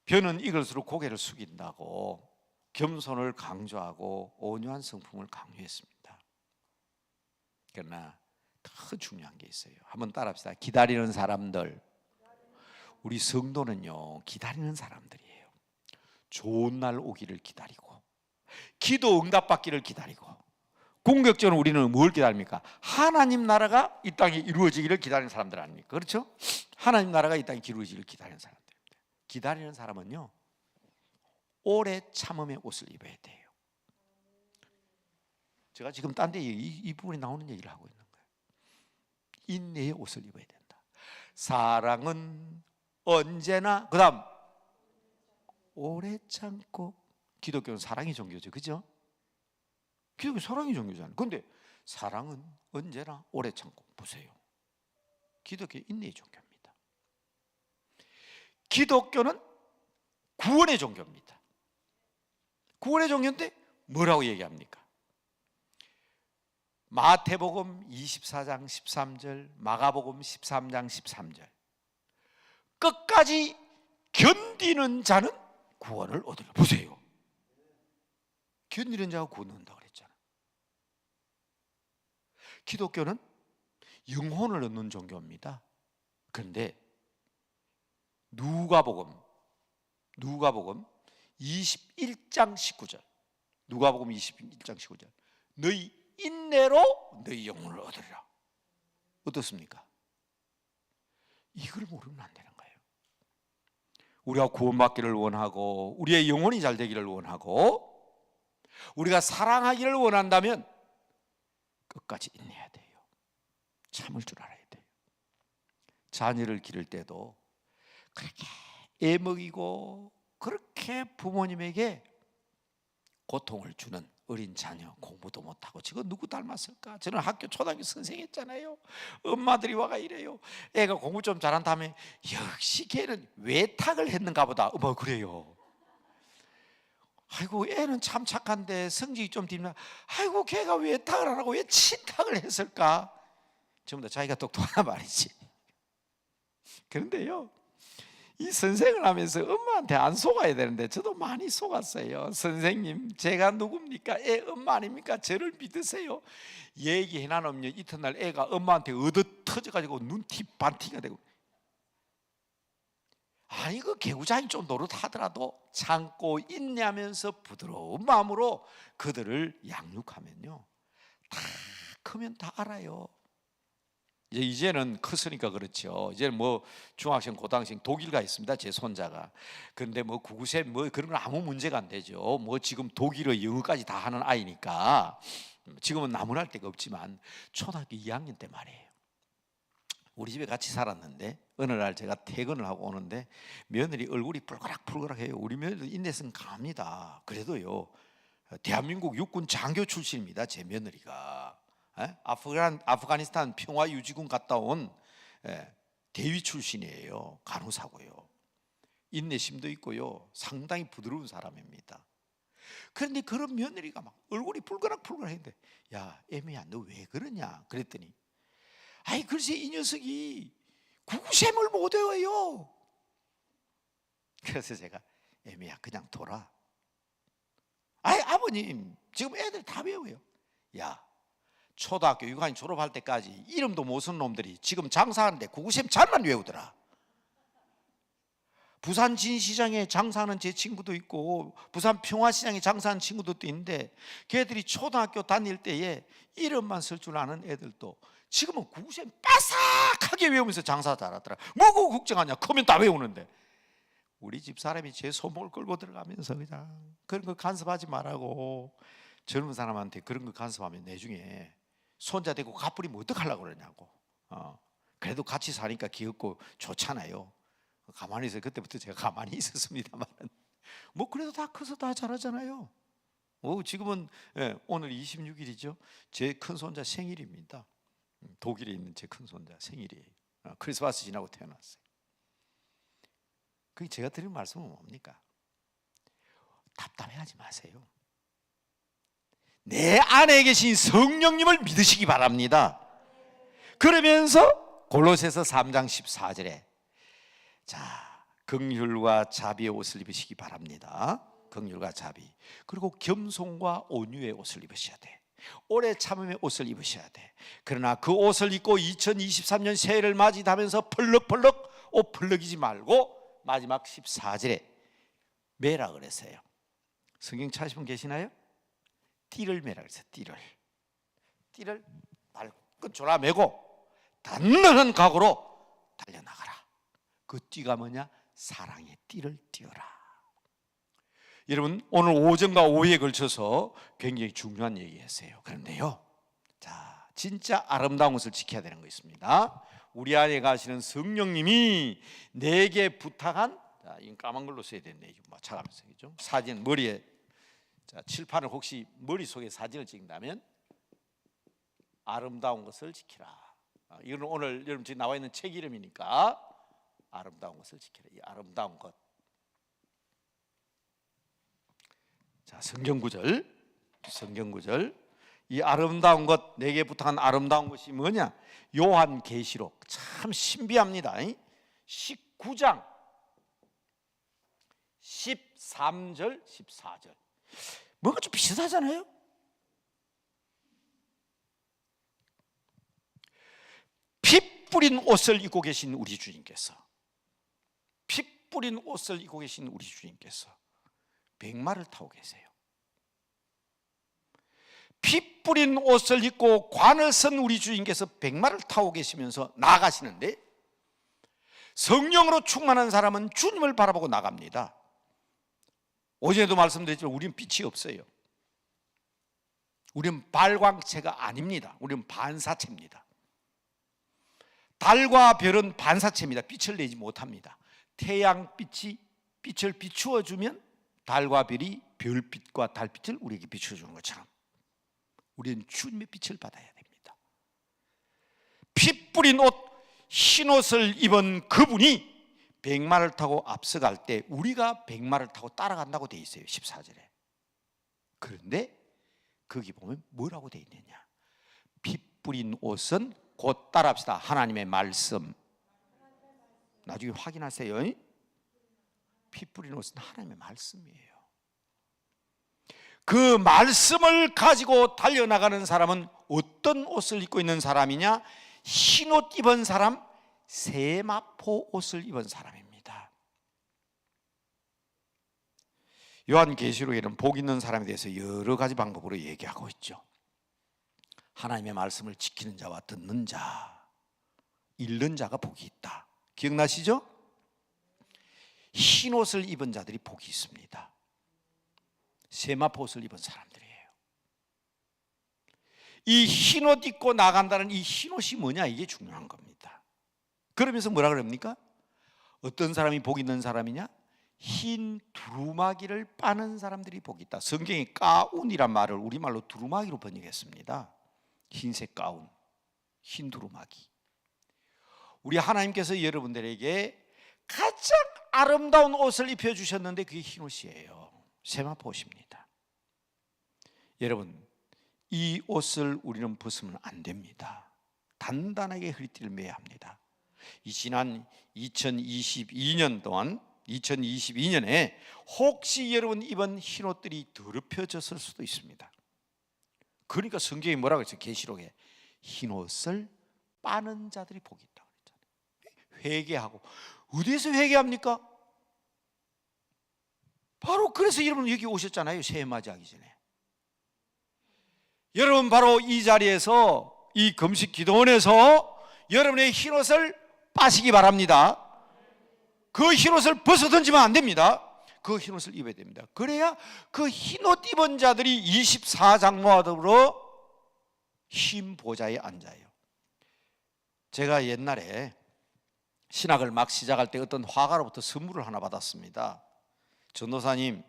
벼는 익을수록 고개를 숙인다고 겸손을 강조하고 온유한 성품을 강조했습니다. 그러나 더 중요한 게 있어요. 한번 따라합시다. 기다리는 사람들. 우리 성도는요, 기다리는 사람들이에요. 좋은 날 오기를 기다리고, 기도 응답받기를 기다리고, 궁극적으로 우리는 뭘 기다립니까? 하나님 나라가 이 땅에 이루어지기를 기다리는 사람들 아닙니까? 그렇죠? 하나님 나라가 이 땅에 이루어지기를 기다리는 사람들입니다. 기다리는 사람은요, 오래 참음의 옷을 입어야 돼요. 제가 지금 딴 데 이 부분이 나오는 얘기를 하고 있는 거예요. 인내의 옷을 입어야 된다. 사랑은 언제나, 그 다음 오래 참고. 기독교는 사랑이 종교죠, 그죠? 기독교 사랑이 종교잖아요. 그런데 사랑은 언제나 오래 참고. 보세요, 기독교 인내의 종교입니다. 기독교는 구원의 종교입니다. 구원의 종교인데 뭐라고 얘기합니까? 마태복음 24장 13절, 마가복음 13장 13절. 끝까지 견디는 자는 구원을 얻으리라. 보세요, 견디는 자가 구원을 얻는다고 그랬잖아. 기독교는 영혼을 얻는 종교입니다. 그런데 누가복음 21장 19절, 누가복음 21장 19절, 너희 인내로 너희 영혼을 얻으리라. 어떻습니까? 이걸 모르면 안 되는 거예요. 우리가 구원받기를 원하고 우리의 영혼이 잘 되기를 원하고 우리가 사랑하기를 원한다면 끝까지 인내해야 돼요. 참을 줄 알아야 돼요. 자녀를 기를 때도 그렇게 애먹이고 그렇게 부모님에게 고통을 주는 어린 자녀, 공부도 못하고 저거 누구 닮았을까? 저는 학교 초등학교 선생했잖아요. 엄마들이 와가 이래요. 애가 공부 좀 잘한 다음에 역시 걔는 외탁을 했는가 보다. 그래요. 아이고, 애는 참 착한데 성적이 좀 뒷면, 아이고, 걔가 외탁을 안 하고 왜 친탁을 했을까? 전부 다 자기가 똑똑하단 말이지. 그런데요, 이 선생을 하면서 엄마한테 안 속아야 되는데 저도 많이 속았어요. 선생님, 제가 누굽니까? 애 엄마 아닙니까? 저를 믿으세요. 얘기해 놔놓으면 이튿날 애가 엄마한테 얻어 터져가지고 눈티 반티가 되고, 아니 그 개구장이 좀 노릇하더라도 참고 인내하면서 부드러운 마음으로 그들을 양육하면요, 다 크면 다 알아요. 이제는 컸으니까 그렇죠. 이제는 뭐 중학생, 고등학생 독일 가 있습니다, 제 손자가. 그런데 뭐 구구세 뭐 그런 건 아무 문제가 안 되죠. 뭐 지금 독일어, 영어까지 다 하는 아이니까 지금은 나무랄 데가 없지만 초등학교 2학년 때 말이에요. 우리 집에 같이 살았는데 어느 날 제가 퇴근을 하고 오는데 며느리 얼굴이 뿔그락뿔그락해요. 우리 며느리 인내성 강합니다. 그래도요, 대한민국 육군 장교 출신입니다, 제 며느리가. 아프가니스탄 평화유지군 갔다 온 대위 출신이에요. 간호사고요. 인내심도 있고요, 상당히 부드러운 사람입니다. 그런데 그런 며느리가 막 얼굴이 뿔그락뿔그락했는데, 야 애미야, 너 왜 그러냐 그랬더니, 아이 글쎄 이 녀석이 구구셈을 못 외워요. 그래서 제가, 애미야 그냥 둬라. 아이 아버님, 지금 애들 다 외워요. 야, 초등학교 6학년 졸업할 때까지 이름도 못 쓴 놈들이 지금 장사하는데 구구셈 잘만 외우더라. 부산 진시장에 장사하는 제 친구도 있고 부산 평화시장에 장사하는 친구들도 있는데 걔들이 초등학교 다닐 때에 이름만 쓸 줄 아는 애들도 지금은 구구셈 빠삭하게 외우면서 장사 잘하더라. 뭐고 걱정하냐, 크면 다 외우는데. 우리 집 사람이 제 손목을 끌고 들어가면서 그냥 그런 거 간섭하지 말라고, 젊은 사람한테 그런 거 간섭하면 나중에 손자 되고 가버리면 어떡하려고 그러냐고. 그래도 같이 사니까 귀엽고 좋잖아요. 가만히 있어요. 그때부터 제가 가만히 있었습니다만 뭐 그래도 다 커서 다 자라잖아요. 지금은 오늘 26일이죠. 제 큰손자 생일입니다. 독일에 있는 제 큰손자 생일이에요. 크리스마스 지나고 태어났어요. 그게 제가 드리는 말씀은 뭡니까? 답답해하지 마세요. 내 안에 계신 성령님을 믿으시기 바랍니다. 그러면서 골로새서 3장 14절에 자, 긍휼과 자비의 옷을 입으시기 바랍니다. 긍휼과 자비. 그리고 겸손과 온유의 옷을 입으셔야 돼. 오래 참음의 옷을 입으셔야 돼. 그러나 그 옷을 입고 2023년 새해를 맞이하면서 펄럭펄럭 옷 펄럭이지 말고 마지막 14절에 매라 그랬어요. 성경 찾으신 분 계시나요? 띠를 매라 그랬어요. 띠를 발끝 졸아매고 단단한 각오로 달려나가라. 그 띠가 뭐냐? 사랑의 띠를 띄어라. 여러분, 오늘 오전과 오후에 걸쳐서 굉장히 중요한 얘기했어요. 그런데요, 자, 진짜 아름다운 것을 지켜야 되는 거 있습니다. 우리 안에 가시는 성령님이 내게 부탁한, 자, 이 까만 걸로 써야 되는데 뭐 차가면서 그죠? 사진 머리에, 자, 칠판을 혹시 머릿속에 사진을 찍는다면 아름다운 것을 지키라. 이건 오늘 여러분 지금 나와 있는 책 이름이니까 아름다운 것을 지키라. 이 아름다운 것. 자, 성경 구절. 이 아름다운 것, 내게 부탁한 아름다운 것이 뭐냐? 요한계시록 참 신비합니다. 19장 13절 14절. 뭔가 좀 비슷하잖아요. 피 뿌린 옷을 입고 계신 우리 주님께서, 피 뿌린 옷을 입고 계신 우리 주님께서 백마를 타고 계세요. 피 뿌린 옷을 입고 관을 쓴 우리 주님께서 백마를 타고 계시면서 나가시는데, 성령으로 충만한 사람은 주님을 바라보고 나갑니다. 어제도 말씀드렸지만 우리는 빛이 없어요. 우리는 발광체가 아닙니다. 우리는 반사체입니다. 달과 별은 반사체입니다. 빛을 내지 못합니다. 태양빛이 빛을 비추어 주면 달과 별이 별빛과 달빛을 우리에게 비추어 주는 것처럼 우리는 주님의 빛을 받아야 됩니다. 피 뿌린 옷, 흰 옷을 입은 그분이 백마를 타고 앞서갈 때 우리가 백마를 타고 따라간다고 돼 있어요. 14절에. 그런데 거기 보면 뭐라고 돼 있느냐? 피 뿌린 옷은 곧 따라합시다. 하나님의 말씀. 나중에 확인하세요. 피 뿌린 옷은 하나님의 말씀이에요. 그 말씀을 가지고 달려나가는 사람은 어떤 옷을 입고 있는 사람이냐? 흰 옷 입은 사람, 세마포 옷을 입은 사람입니다. 요한계시록에는 복 있는 사람에 대해서 여러 가지 방법으로 얘기하고 있죠. 하나님의 말씀을 지키는 자와 듣는 자, 읽는 자가 복이 있다. 기억나시죠? 흰 옷을 입은 자들이 복이 있습니다. 세마포 옷을 입은 사람들이에요. 이 흰 옷 입고 나간다는 이 흰 옷이 뭐냐, 이게 중요한 겁니다. 그러면서 뭐라 그럽니까? 어떤 사람이 복 있는 사람이냐? 흰 두루마기를 빠는 사람들이 복이 있다. 성경이 가운이란 말을 우리말로 두루마기로 번역했습니다. 흰색 가운, 흰 두루마기. 우리 하나님께서 여러분들에게 가장 아름다운 옷을 입혀주셨는데 그게 흰 옷이에요. 세마포 옷입니다. 여러분, 이 옷을 우리는 벗으면 안 됩니다. 단단하게 허리띠를 매야 합니다. 이 지난 2022년 동안 2022년에 혹시 여러분 입은 흰 옷들이 더럽혀졌을 수도 있습니다. 그러니까 성경이 뭐라고 했어요? 계시록에 흰 옷을 빠는 자들이 복이 있다고 그랬잖아요. 회개하고. 어디에서 회개합니까? 바로 그래서 여러분 여기 오셨잖아요. 새해 맞이하기 전에. 여러분 바로 이 자리에서, 이 금식 기도원에서 여러분의 흰 옷을 빠시기 바랍니다. 그 흰 옷을 벗어 던지면 안 됩니다. 그 흰 옷을 입어야 됩니다. 그래야 그 흰 옷 입은 자들이 24장로와 더불어 흰 보좌에 앉아요. 제가 옛날에 신학을 막 시작할 때 어떤 화가로부터 선물을 하나 받았습니다. 전도사님,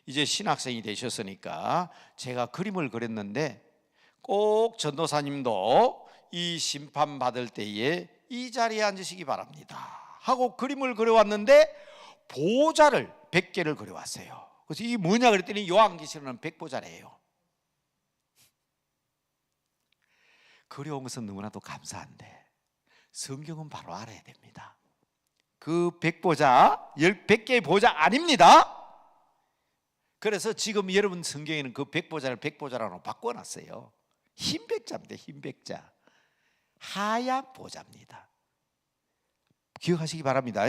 이제 신학생이 되셨으니까 제가 그림을 그렸는데 꼭 전도사님도 이 심판 받을 때에 이 자리에 앉으시기 바랍니다 하고 그림을 그려왔는데 보좌를 100개를 그려왔어요. 그래서 이게 뭐냐 그랬더니 요한계시록은 100보좌래요. 그려온 것은 너무나도 감사한데 성경은 바로 알아야 됩니다. 그 100보좌, 100개의 보좌 아닙니다. 그래서 지금 여러분 성경에는 그 100보좌를 100보좌라고 바꿔놨어요. 흰 백자입니다. 흰 백자. 하얀 보좌입니다. 기억하시기 바랍니다.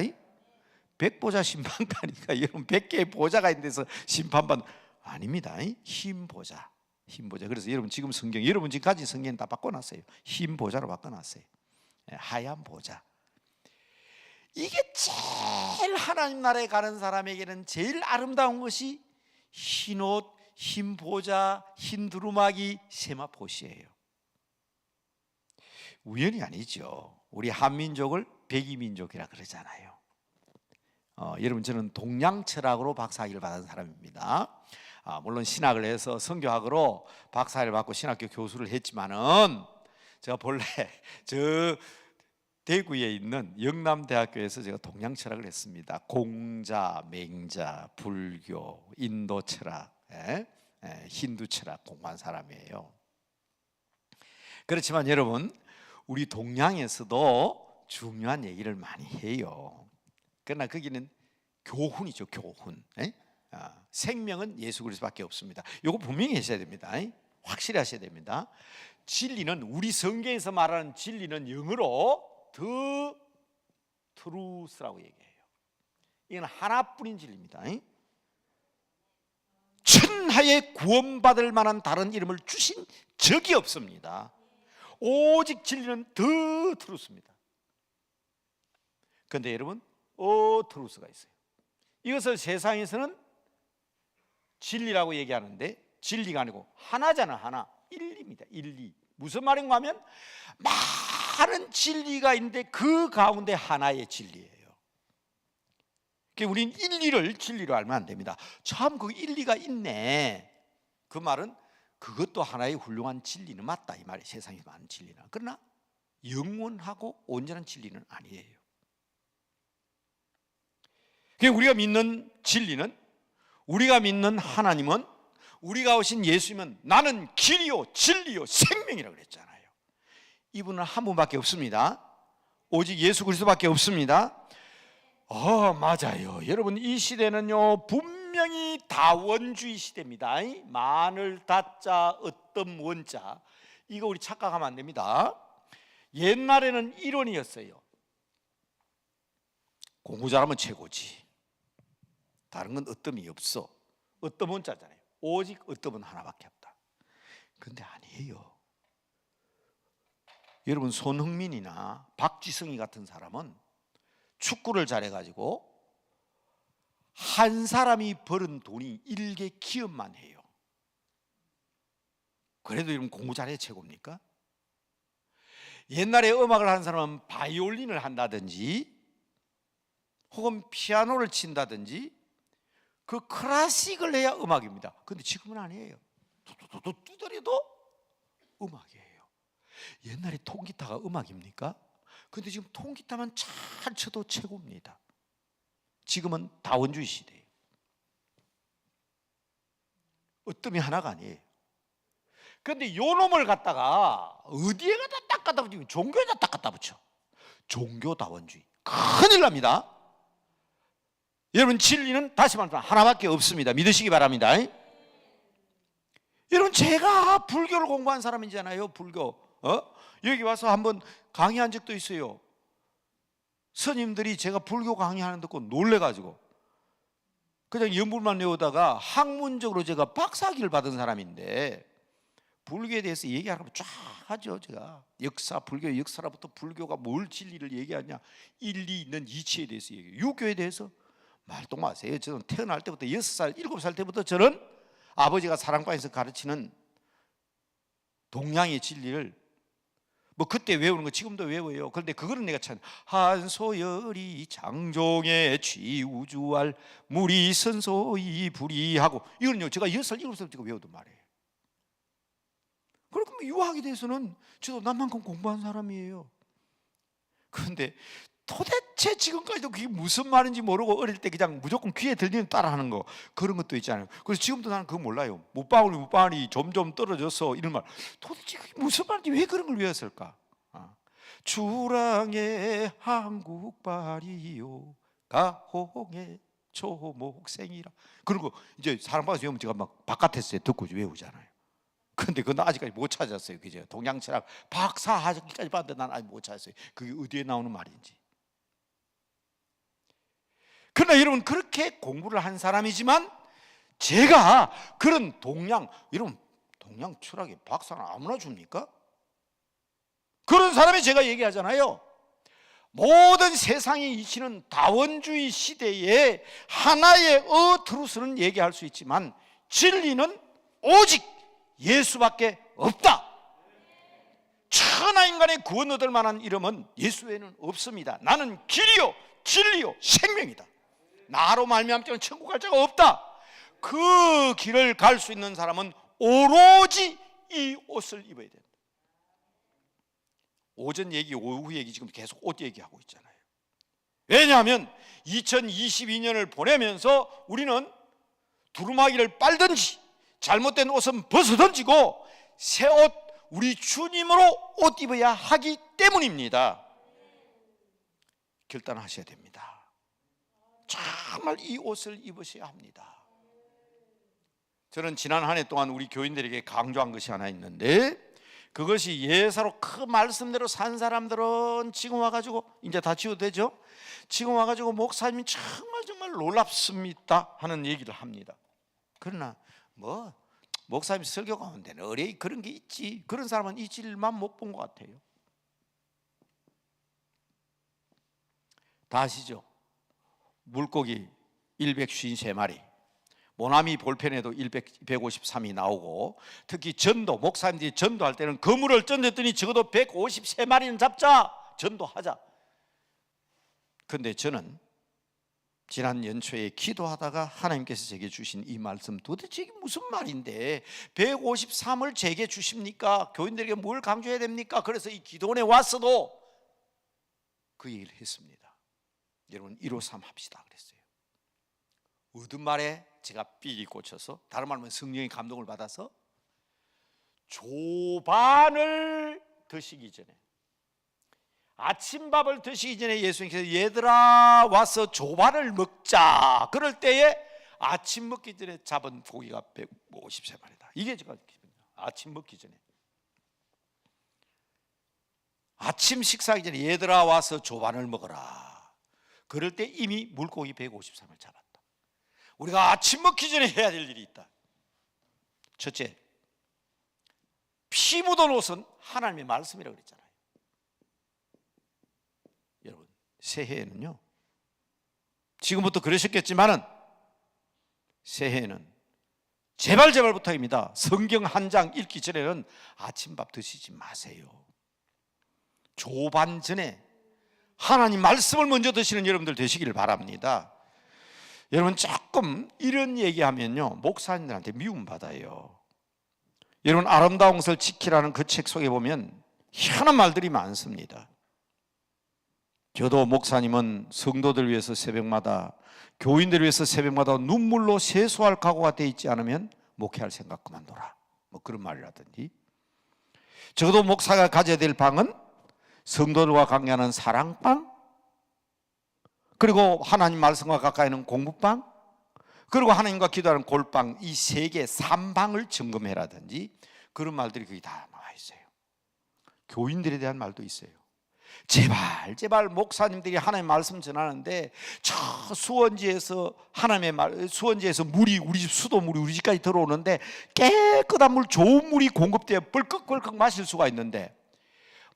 100보좌 심판가니까 여러분 100개의 보좌가 있는 데서 심판받는 아닙니다. 흰 보좌. 흰 보좌. 그래서 여러분 지금 성경, 여러분 지금 가진 성경 다 바꿔놨어요. 흰 보좌로 바꿔놨어요. 하얀 보좌. 이게 제일 하나님 나라에 가는 사람에게는 제일 아름다운 것이 흰 옷, 흰 보좌, 흰 두루마기, 세마포시예요. 우연이 아니죠. 우리 한민족을 백이민족이라 그러잖아요. 여러분 저는 동양철학으로 박사학위를 받은 사람입니다. 물론 신학을 해서 성교학으로 박사학위를 받고 신학교 교수를 했지만은 제가 본래 저 대구에 있는 영남대학교에서 제가 동양철학을 했습니다. 공자, 맹자, 불교, 인도 철학, 힌두 철학 공부한 사람이에요. 그렇지만 여러분 우리 동양에서도 중요한 얘기를 많이 해요. 그러나 거기는 교훈이죠. 교훈. 생명은 예수 그리스도밖에 없습니다. 이거 분명히 하셔야 됩니다. 확실히 하셔야 됩니다. 진리는 우리 성경에서 말하는 진리는 영어로 The Truth라고 얘기해요. 이건 하나뿐인 진리입니다. 천하에 구원받을 만한 다른 이름을 주신 적이 없습니다. 오직 진리는 The Truth입니다. 그런데 여러분 Truth가 있어요. 이것을 세상에서는 진리라고 얘기하는데 진리가 아니고 하나잖아. 하나. 일리입니다. 일리. 무슨 말인가 하면 많은 진리가 있는데 그 가운데 하나의 진리예요. 그러니까 우리는 일리를 진리로 알면 안 됩니다. 참 그 일리가 있네. 그 말은 그것도 하나의 훌륭한 진리는 맞다 이 말이에요. 세상에 많은 진리는. 그러나 영원하고 온전한 진리는 아니에요. 그러니까 우리가 믿는 진리는, 우리가 믿는 하나님은, 우리가 오신 예수님은 나는 길이요 진리요 생명이라고 그랬잖아요. 이분은 한 분밖에 없습니다. 오직 예수 그리스도밖에 없습니다. 맞아요. 여러분 이 시대는요 분명히 다원주의 시대입니다. 마늘 다자 어떤 원자, 이거 우리 착각하면 안 됩니다. 옛날에는 이론이었어요. 공부 잘하면 최고지. 다른 건 어뜸이 없어. 어떤 원자잖아요. 오직 어뜸은 하나밖에 없다. 그런데 아니에요. 여러분 손흥민이나 박지성이 같은 사람은 축구를 잘해가지고 한 사람이 벌은 돈이 일개 기업만 해요. 그래도 여러분 공부 잘해 최고입니까? 옛날에 음악을 하는 사람은 바이올린을 한다든지 혹은 피아노를 친다든지 그 클래식을 해야 음악입니다. 그런데 지금은 아니에요. 두드려도 음악이에요. 옛날에 통기타가 음악입니까? 근데 지금 통기타만 잘 쳐도 최고입니다. 지금은 다원주의 시대예요. 어뜸이 하나가 아니에요. 그런데 요 놈을 갖다가 어디에 딱 갖다 붙이면 종교에다 딱 갖다 붙여. 종교 다원주의. 큰일 납니다. 여러분 진리는 다시 말하면 하나밖에 없습니다. 믿으시기 바랍니다. 여러분 제가 불교를 공부한 사람이잖아요. 불교. 여기 와서 한번 강의한 적도 있어요. 스님들이 제가 불교 강의하는 거 듣고 놀래가지고 그냥 연불만 외우다가 학문적으로 제가 박사학위를 받은 사람인데 불교에 대해서 얘기하면 쫙 하죠. 제가 역사, 불교 역사로부터 불교가 뭘 진리를 얘기하냐, 일리 있는 이치에 대해서 얘기해요. 유교에 대해서 말도 마세요. 저는 태어날 때부터 6살, 7살 때부터 저는 아버지가 사랑방에서 가르치는 동양의 진리를 뭐 그때 외우는 거 지금도 외워요. 그런데 그거는 내가 참 한소열이 장종에 취우주할 물이 선소이 불이하고 이거는요 제가 6살 7살부터 외우던 말이에요. 그러면 유학에 대해서는 저도 남만큼 공부한 사람이에요. 그런데 도대체 지금까지도 그게 무슨 말인지 모르고 어릴 때 그냥 무조건 귀에 들리는 따라하는 거 그런 것도 있잖아요. 그래서 지금도 나는 그거 몰라요. 무방울이 점점 떨어져서 이런 말 도대체 그게 무슨 말인지 왜 그런 걸 외웠을까? 주랑의 한국발이요 가홍의 초목생이라 그런 거 이제 사람 봐서 외우면 제가 막 바깥에서 듣고 외우잖아요. 근데 그건 아직까지 못 찾았어요. 그죠? 동양철학 박사 학위까지 봤는데 난 아직 못 찾았어요. 그게 어디에 나오는 말인지. 그러나 여러분 그렇게 공부를 한 사람이지만 제가 그런 여러분 동양 철학의 박사는 아무나 줍니까? 그런 사람이 제가 얘기하잖아요. 모든 세상이 이치는 다원주의 시대에 하나의 트루스는 얘기할 수 있지만 진리는 오직 예수밖에 없다. 천하인간의 구원 얻을 만한 이름은 예수 외에는 없습니다. 나는 길이요 진리요 생명이다. 나로 말미암지 천국 갈 자가 없다. 그 길을 갈 수 있는 사람은 오로지 이 옷을 입어야 된다. 오전 얘기 오후 얘기 지금 계속 옷 얘기하고 있잖아요. 왜냐하면 2022년을 보내면서 우리는 두루마기를 빨든지 잘못된 옷은 벗어던지고 새 옷 우리 주님으로 옷 입어야 하기 때문입니다. 결단하셔야 됩니다. 정말 이 옷을 입으셔야 합니다. 저는 지난 한 해 동안 우리 교인들에게 강조한 것이 하나 있는데 그것이 예사로 그 말씀대로 산 사람들은 지금 와가지고 이제 다 지워도 되죠? 지금 와가지고 목사님이 정말 놀랍습니다 하는 얘기를 합니다. 그러나 뭐 목사님 설교 가운데는 어레이 그런 게 있지. 그런 사람은 이 질만 못 본 것 같아요. 다 아시죠? 물고기 153마리, 모나미 볼펜에도 153이 나오고 특히 전도, 목사님들이 전도할 때는 그물을 던졌더니 적어도 153마리는 잡자, 전도하자. 그런데 저는 지난 연초에 기도하다가 하나님께서 제게 주신 이 말씀 도대체 이게 무슨 말인데 153을 제게 주십니까? 교인들에게 뭘 강조해야 됩니까? 그래서 이 기도원에 왔어도 그 얘기를 했습니다. 여러분 153 합시다 그랬어요. 얻은 말에 제가 삐기 꽂혀서 다른 말로 성령의 감동을 받아서 조반을 드시기 전에 아침밥을 드시기 전에 예수님께서 얘들아 와서 조반을 먹자 그럴 때에 아침 먹기 전에 잡은 고기가 153마리다. 이게 제가 아침 먹기 전에 아침 식사하기 전에 얘들아 와서 조반을 먹어라. 그럴 때 이미 물고기 153을 잡았다. 우리가 아침 먹기 전에 해야 될 일이 있다. 첫째, 피 묻은 옷은 하나님의 말씀이라고 그랬잖아요. 여러분 새해에는요 지금부터 그러셨겠지만은 새해에는 제발 부탁입니다. 성경 한 장 읽기 전에는 아침밥 드시지 마세요. 조반 전에 하나님 말씀을 먼저 드시는 여러분들 되시기를 바랍니다. 여러분 조금 이런 얘기하면요 목사님들한테 미움받아요. 여러분 아름다운 것을 지키라는 그 책 속에 보면 희한한 말들이 많습니다. 저도 목사님은 성도들 위해서 새벽마다 교인들을 위해서 새벽마다 눈물로 세수할 각오가 돼 있지 않으면 목회할 생각 그만둬라 뭐 그런 말이라든지 적어도 목사가 가져야 될 방은 성도들과 관계하는 사랑방 그리고 하나님 말씀과 가까이 있는 공부방 그리고 하나님과 기도하는 골방 이 세 개 3방을 점검해라든지 그런 말들이 거기 다 나와 있어요. 교인들에 대한 말도 있어요. 제발 목사님들이 하나님의 말씀 전하는데 저 수원지에서 하나님의 말 수원지에서 물이 우리 집 수도물이 우리 집까지 들어오는데 깨끗한 물 좋은 물이 공급되어 벌컥벌컥 마실 수가 있는데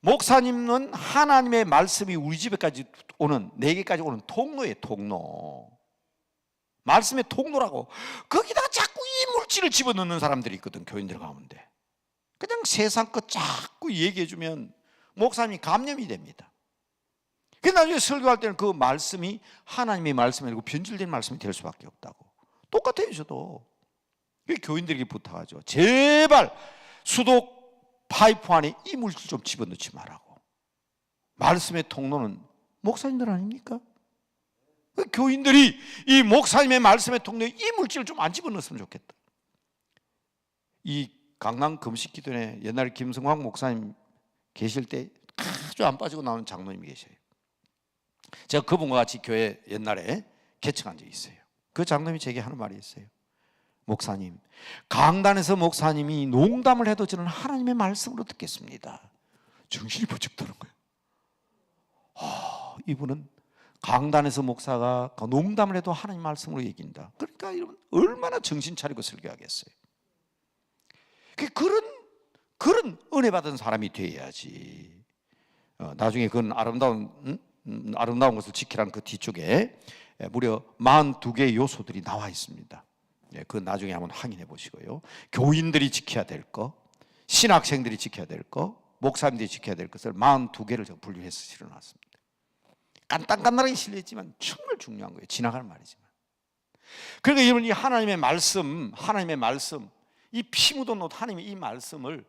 목사님은 하나님의 말씀이 우리 집에까지 오는 내게까지 오는 통로예요. 통로 말씀의 통로라고 거기다가 자꾸 이 물질을 집어넣는 사람들이 있거든. 교인들 가운데 그냥 세상 것 자꾸 얘기해주면 목사님이 감염이 됩니다. 그 나중에 설교할 때는 그 말씀이 하나님의 말씀이 아니고 변질된 말씀이 될 수밖에 없다고. 똑같아요. 저도 교인들에게 부탁하죠. 제발 수도 파이프 안에 이물질 좀 집어넣지 말라고. 말씀의 통로는 목사님들 아닙니까? 교인들이 이 목사님의 말씀의 통로에 이물질을 좀 안 집어넣었으면 좋겠다. 이 강남 금식기도회 옛날에 김성광 목사님 계실 때 아주 안 빠지고 나오는 장로님이 계셔요. 제가 그분과 같이 교회 옛날에 개척한 적이 있어요. 그 장로님이 제게 하는 말이 있어요. 목사님, 강단에서 목사님이 농담을 해도 저는 하나님의 말씀으로 듣겠습니다. 정신이 번쩍 드는 거예요. 이분은 강단에서 목사가 농담을 해도 하나님 말씀으로 얘기한다. 그러니까 여러분 얼마나 정신 차리고 설교하겠어요. 그런 은혜 받은 사람이 돼야지. 나중에 그건 아름다운 것을 지키라는 그 뒤쪽에 무려 42개의 요소들이 나와 있습니다. 그 나중에 한번 확인해 보시고요. 교인들이 지켜야 될 거, 신학생들이 지켜야 될 거, 목사님들이 지켜야 될 것을 42개를 제가 분류해서 실어놨습니다. 간단하게 실렸지만 정말 중요한 거예요. 지나가는 말이지만. 그러니까 여러분 이 하나님의 말씀, 이 피 묻은 옷 하나님의 이 말씀을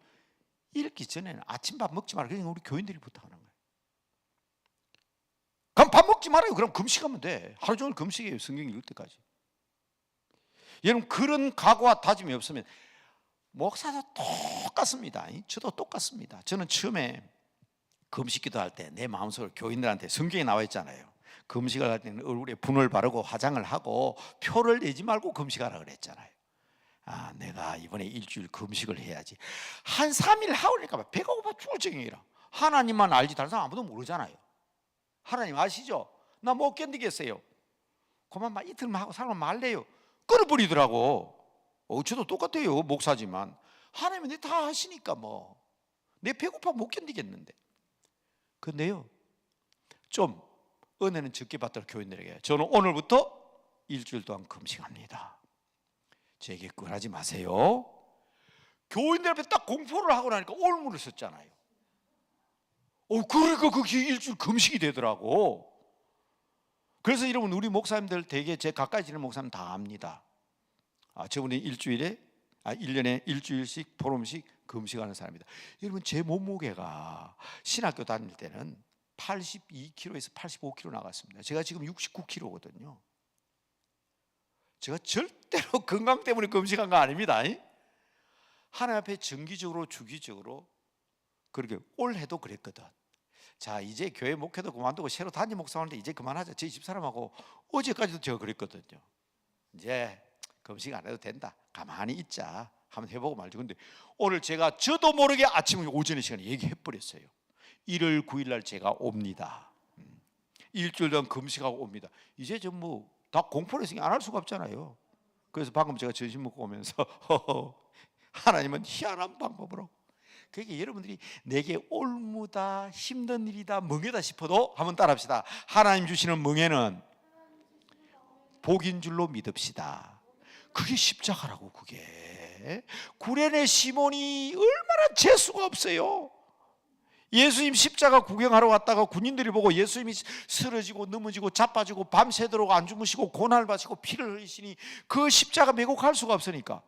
읽기 전에는 아침밥 먹지 말아요. 그러니까 우리 교인들이 부탁하는 거예요. 그럼 밥 먹지 말아요. 그럼 금식하면 돼. 하루 종일 금식이에요. 성경 읽을 때까지. 여러분 그런 각오와 다짐이 없으면 목사도 똑같습니다. 저도 똑같습니다. 저는 처음에 금식기도 할 때 내 마음속으로 교인들한테 성경에 나와 있잖아요. 금식을 할 때는 얼굴에 분을 바르고 화장을 하고 표를 내지 말고 금식하라 그랬잖아요. 내가 이번에 일주일 금식을 해야지. 한 3일 하고 나니까 배가 고파 죽을 지경이라. 하나님만 알지 다른 사람 아무도 모르잖아요. 하나님 아시죠? 나 못 견디겠어요. 그만 막 이틀만 하고 사람 말래요. 끊어버리더라고. 저도 똑같아요. 목사지만 하나님은 내 다 하시니까 뭐 내 배고파 못 견디겠는데. 근데요 좀 은혜는 적게 받도록 교인들에게 저는 오늘부터 일주일 동안 금식합니다. 제게 그걸 하지 마세요. 교인들 앞에 딱 공포를 하고 나니까 올무를 썼잖아요. 그러니까 그게 일주일 금식이 되더라고. 그래서 여러분 우리 목사님들 대개 제 가까이 지는 목사님 다 압니다. 저분이 1년에 일주일씩 보름씩 금식하는 사람입니다. 여러분 제 몸무게가 신학교 다닐 때는 82kg에서 85kg 나갔습니다. 제가 지금 69kg거든요. 제가 절대로 건강 때문에 금식한 거 아닙니다. 하나님 앞에 정기적으로 주기적으로 그렇게 올해도 그랬거든. 자 이제 교회 목회도 그만두고 새로 단임 목사하는데 이제 그만하자. 제 집사람하고 어제까지도 제가 그랬거든요. 이제 금식 안 해도 된다. 가만히 있자. 한번 해보고 말죠. 근데 오늘 제가 저도 모르게 아침 오전에 시간에 얘기해 버렸어요. 1월 9일 날 제가 옵니다. 일주일 동안 금식하고 옵니다. 이제 좀 뭐 다 공포를 했으니까 안 할 수가 없잖아요. 그래서 방금 제가 점심 먹고 오면서 하나님은 희한한 방법으로. 그러니까 여러분들이 내게 올무다 힘든 일이다 멍해다 싶어도 한번 따라합시다. 하나님 주시는 멍해는 복인 줄로 믿읍시다. 그게 십자가라고. 그게 구레네 시몬이 얼마나 재수가 없어요. 예수님 십자가 구경하러 왔다가 군인들이 보고 예수님이 쓰러지고 넘어지고 자빠지고 밤새도록 안 주무시고 고난을 받으시고 피를 흘리시니 그 십자가 메고 갈 수가 없으니까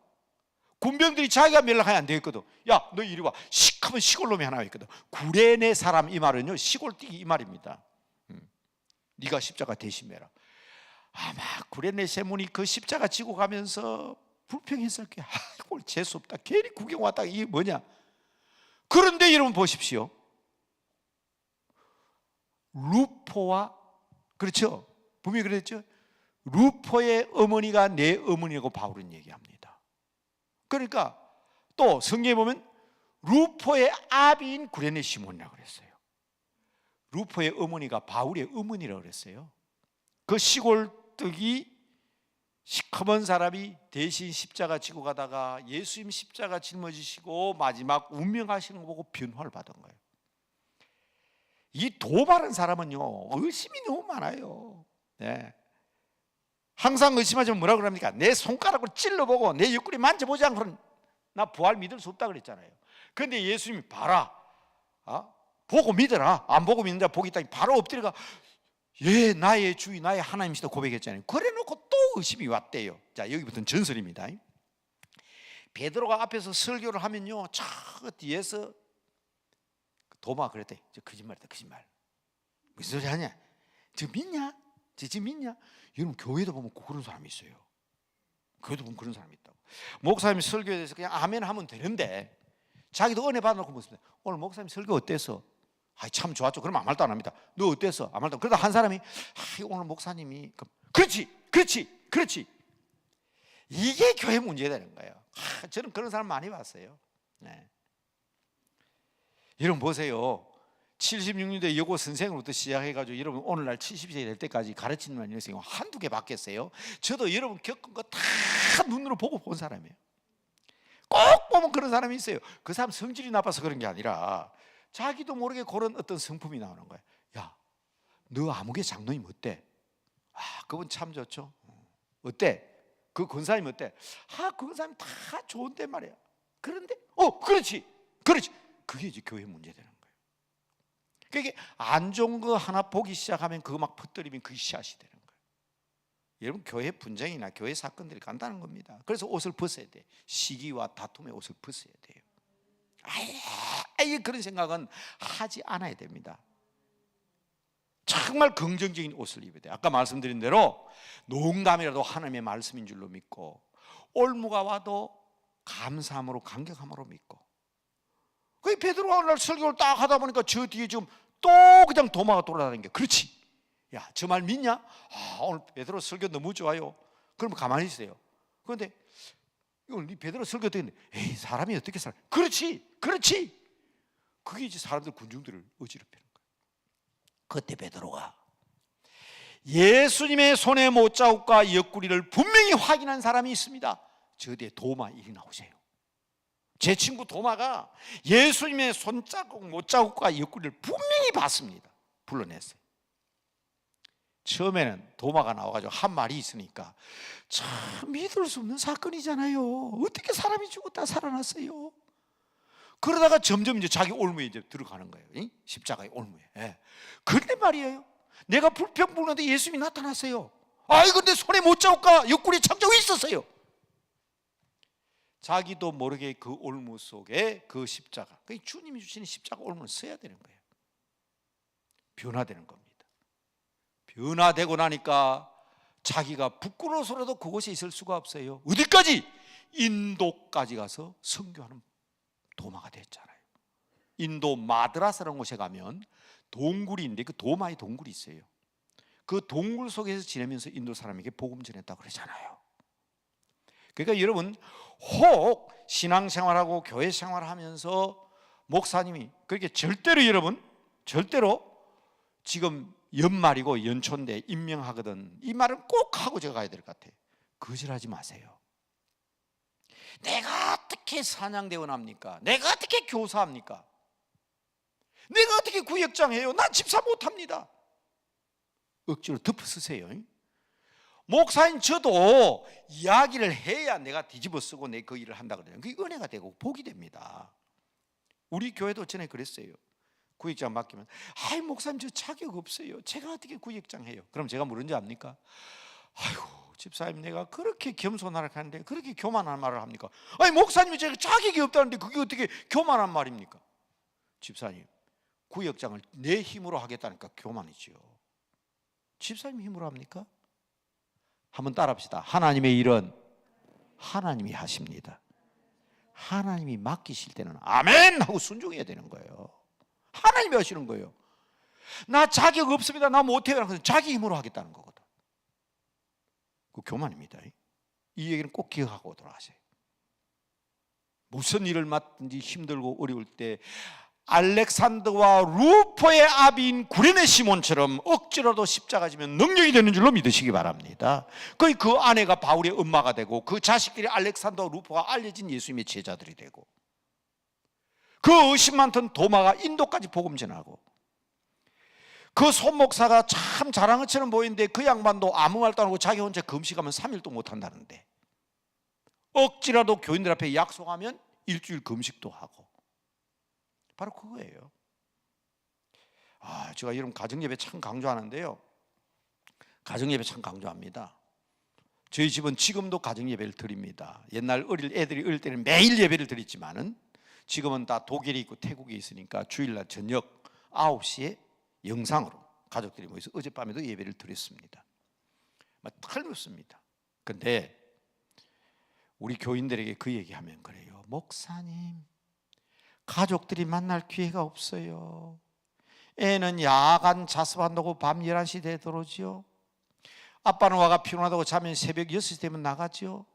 군병들이 자기가 멸락하면 안 되겠거든. 야 너 이리 와. 시커먼 시골놈이 하나 있거든. 구레네 사람 이 말은요 시골뛰기 이 말입니다. 네가 십자가 대신해라. 아마 구레네 세문이 그 십자가 지고 가면서 불평했을 거야. 아이고 재수없다. 괜히 구경 왔다가 이게 뭐냐. 그런데 여러분 보십시오. 루포와 그렇죠. 분명히 그랬죠. 루포의 어머니가 내 어머니라고 바울은 얘기합니다. 그러니까 또 성경에 보면 루포의 아비인 구레네 시몬이라고 그랬어요. 루포의 어머니가 바울의 어머니라고 그랬어요. 그 시골뜨기 시커먼 사람이 대신 십자가 지고 가다가 예수님 십자가 짊어지시고 마지막 운명하시는 거 보고 변화를 받은 거예요. 이 도발한 사람은요 의심이 너무 많아요. 네. 항상 의심하지만 뭐라고 그럽니까? 내 손가락을 찔러보고 내 옆구리 만져보지 않고는 나 부활 믿을 수 없다 그랬잖아요. 그런데 예수님이 봐라, 보고 믿어라. 안 보고 믿는다. 보기 있다. 바로 엎드려가 예, 나의 주의, 나의 하나님이시다 고백했잖아요. 그래놓고 또 의심이 왔대요. 자, 여기부터는 전설입니다. 베드로가 앞에서 설교를 하면요, 저 뒤에서 도마가 그랬대. 저 거짓말이다, 거짓말. 무슨 소리 하냐? 저 믿냐? 저 지금 믿냐? 여러분, 교회도 보면 그런 사람이 있어요. 교회도 보면 그런 사람이 있다고. 목사님 설교에 대해서 그냥 아멘 하면 되는데 자기도 은혜 받아놓고 묻습니다. 오늘 목사님 설교 어땠어? 아, 참 좋았죠. 그럼 아무 말도 안 합니다. 너 어땠어? 아무 말도 안. 그러다 한 사람이 오늘 목사님이 그렇지, 그렇지, 그렇지. 이게 교회 문제가 되는 거예요. 저는 그런 사람 많이 봤어요. 네. 여러분 보세요. 76년대 여고 선생으로부터 시작해가지고 여러분 오늘날 70세 될 때까지 가르치는 선생님 한두 개 받겠어요? 저도 여러분 겪은 거 다 눈으로 보고 본 사람이에요. 꼭 보면 그런 사람이 있어요. 그 사람 성질이 나빠서 그런 게 아니라 자기도 모르게 그런 어떤 성품이 나오는 거예요. 야, 너 아무개 장로님 어때? 아, 그분 참 좋죠. 어때? 그 권사님 어때? 아, 그 권사님 다 좋은데 말이야. 그런데 그렇지, 그렇지. 그게 이제 교회 문제 되는 거예요. 그게 안 좋은 거 하나 보기 시작하면 그거 막 퍼뜨리면 그게 씨앗이 되는 거예요. 여러분, 교회 분쟁이나 교회 사건들이 간다는 겁니다. 그래서 옷을 벗어야 돼. 시기와 다툼의 옷을 벗어야 돼요. 아예 그런 생각은 하지 않아야 됩니다. 정말 긍정적인 옷을 입어야 돼요. 아까 말씀드린 대로 농담이라도 하나님의 말씀인 줄로 믿고, 올무가 와도 감사함으로 감격함으로 믿고. 그 베드로가 오늘 설교를 딱 하다 보니까 저 뒤에 지금 또 그냥 도마가 돌아다니는 게, 그렇지, 야, 저 말 믿냐? 아, 오늘 베드로 설교 너무 좋아요. 그러면 가만히 있어요. 그런데 이걸 베드로 설교 때문에 에이, 사람이 어떻게 살아? 그렇지, 그렇지. 그게 이제 사람들 군중들을 어지럽히는 거예요. 그때 베드로가 예수님의 손의 못자국과 옆구리를 분명히 확인한 사람이 있습니다. 저 뒤에 도마, 이리 나오세요. 제 친구 도마가 예수님의 손자국, 못자국과 옆구리를 분명히 봤습니다. 불러냈어요. 처음에는 도마가 나와가지고 한 말이 있으니까 참 믿을 수 없는 사건이잖아요. 어떻게 사람이 죽었다 살아났어요? 그러다가 점점 이제 자기 올무에 이제 들어가는 거예요. 십자가의 올무에. 예. 그런데 말이에요, 내가 불평 불는데 예수님이 나타났어요. 아이, 근데 손에 못자국과 옆구리에 창자가 있었어요. 자기도 모르게 그 올무 속에 그 십자가, 그 주님이 주시는 십자가 올무를 써야 되는 거예요. 변화되는 겁니다. 변화되고 나니까 자기가 부끄러워서라도 그곳에 있을 수가 없어요. 어디까지? 인도까지 가서 선교하는 도마가 됐잖아요. 인도 마드라스라는 곳에 가면 동굴인데 그 도마의 동굴이 있어요. 그 동굴 속에서 지내면서 인도 사람에게 복음 전했다고 그러잖아요. 그러니까 여러분, 혹 신앙생활하고 교회 생활하면서 목사님이 그렇게 절대로, 여러분 절대로 지금 연말이고 연초인데 임명하거든, 이 말은 꼭 하고 제가 가야 될 것 같아요. 거절하지 마세요. 내가 어떻게 사냥대원 합니까? 내가 어떻게 교사합니까? 내가 어떻게 구역장 해요? 난 집사 못합니다. 억지로 덮어쓰세요. 목사인 저도 이야기를 해야 내가 뒤집어 쓰고 내 그 일을 한다 그래요. 그게 은혜가 되고 복이 됩니다. 우리 교회도 전에 그랬어요. 구역장 맡기면, 아이, 목사님 저 자격 없어요. 제가 어떻게 구역장 해요? 그럼 제가 뭐든지 압니까? 아이고, 집사님 내가 그렇게 겸손하게 하는데 그렇게 교만한 말을 합니까? 아니, 목사님이 제가 자격이 없다는데 그게 어떻게 교만한 말입니까? 집사님, 구역장을 내 힘으로 하겠다니까 교만이지요. 집사님 힘으로 합니까? 한번 따라합시다. 하나님의 일은 하나님이 하십니다. 하나님이 맡기실 때는 아멘 하고 순종해야 되는 거예요. 하나님이 하시는 거예요. 나 자격 없습니다, 나 못해요 하는 것은 자기 힘으로 하겠다는 거거든. 그 교만입니다. 이 얘기는 꼭 기억하고 돌아가세요. 무슨 일을 맡든지 힘들고 어려울 때 알렉산더와 루포의 아비인 구레네 시몬처럼 억지로도 십자가 지면 능력이 되는 줄로 믿으시기 바랍니다. 그 아내가 바울의 엄마가 되고 그 자식들이 알렉산더와 루포가 알려진 예수님의 제자들이 되고, 그 의심 많던 도마가 인도까지 복음 전하고, 그 손목사가 참 잘한 것처럼 보이는데 그 양반도 아무 말도 안 하고 자기 혼자 금식하면 3일도 못 한다는데, 억지라도 교인들 앞에 약속하면 일주일 금식도 하고, 바로 그거예요. 제가 여러분 가정예배 참 강조하는데요. 가정예배 참 강조합니다. 저희 집은 지금도 가정예배를 드립니다. 옛날 애들이 어릴 때는 매일 예배를 드렸지만은 지금은 다 독일에 있고 태국에 있으니까 주일날 저녁 9시에 영상으로 가족들이 모여서 어젯밤에도 예배를 드렸습니다. 틀렸습니다. 그런데 우리 교인들에게 그 얘기하면 그래요. 목사님, 가족들이 만날 기회가 없어요. 애는 야간 자습한다고 밤 11시 돼 들어오지요. 아빠는 와가 피곤하다고 자면 새벽 6시 되면 나가죠.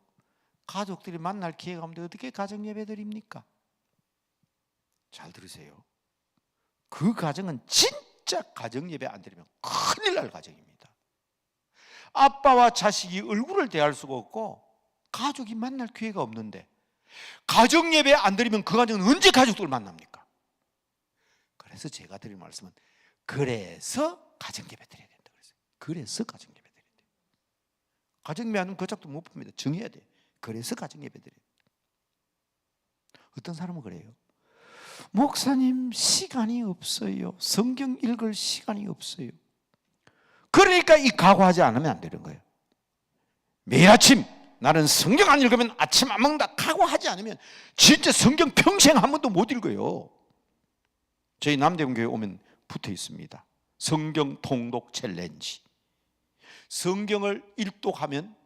가족들이 만날 기회가 없는데 어떻게 가정예배 드립니까? 잘 들으세요. 그 가정은 진짜 가정예배 안 드리면 큰일 날 가정입니다. 아빠와 자식이 얼굴을 대할 수가 없고 가족이 만날 기회가 없는데 가정예배 안 드리면 그 가정은 언제 가족들을 만납니까? 그래서 제가 드릴 말씀은 그래서 가정예배 드려야 된다 그랬어요. 그래서 가정예배 드려야 돼요. 가정예배 하면 그 짝도 못 봅니다. 정해야 돼. 그래서 가정예배 드려야 돼요. 어떤 사람은 그래요. 목사님 시간이 없어요. 성경 읽을 시간이 없어요. 그러니까 이 각오하지 않으면 안 되는 거예요. 매일 아침 나는 성경 안 읽으면 아침 안 먹는다 각오하지 않으면 진짜 성경 평생 한 번도 못 읽어요. 저희 남대문교회 오면 붙어 있습니다. 성경 통독 챌린지. 성경을 일독하면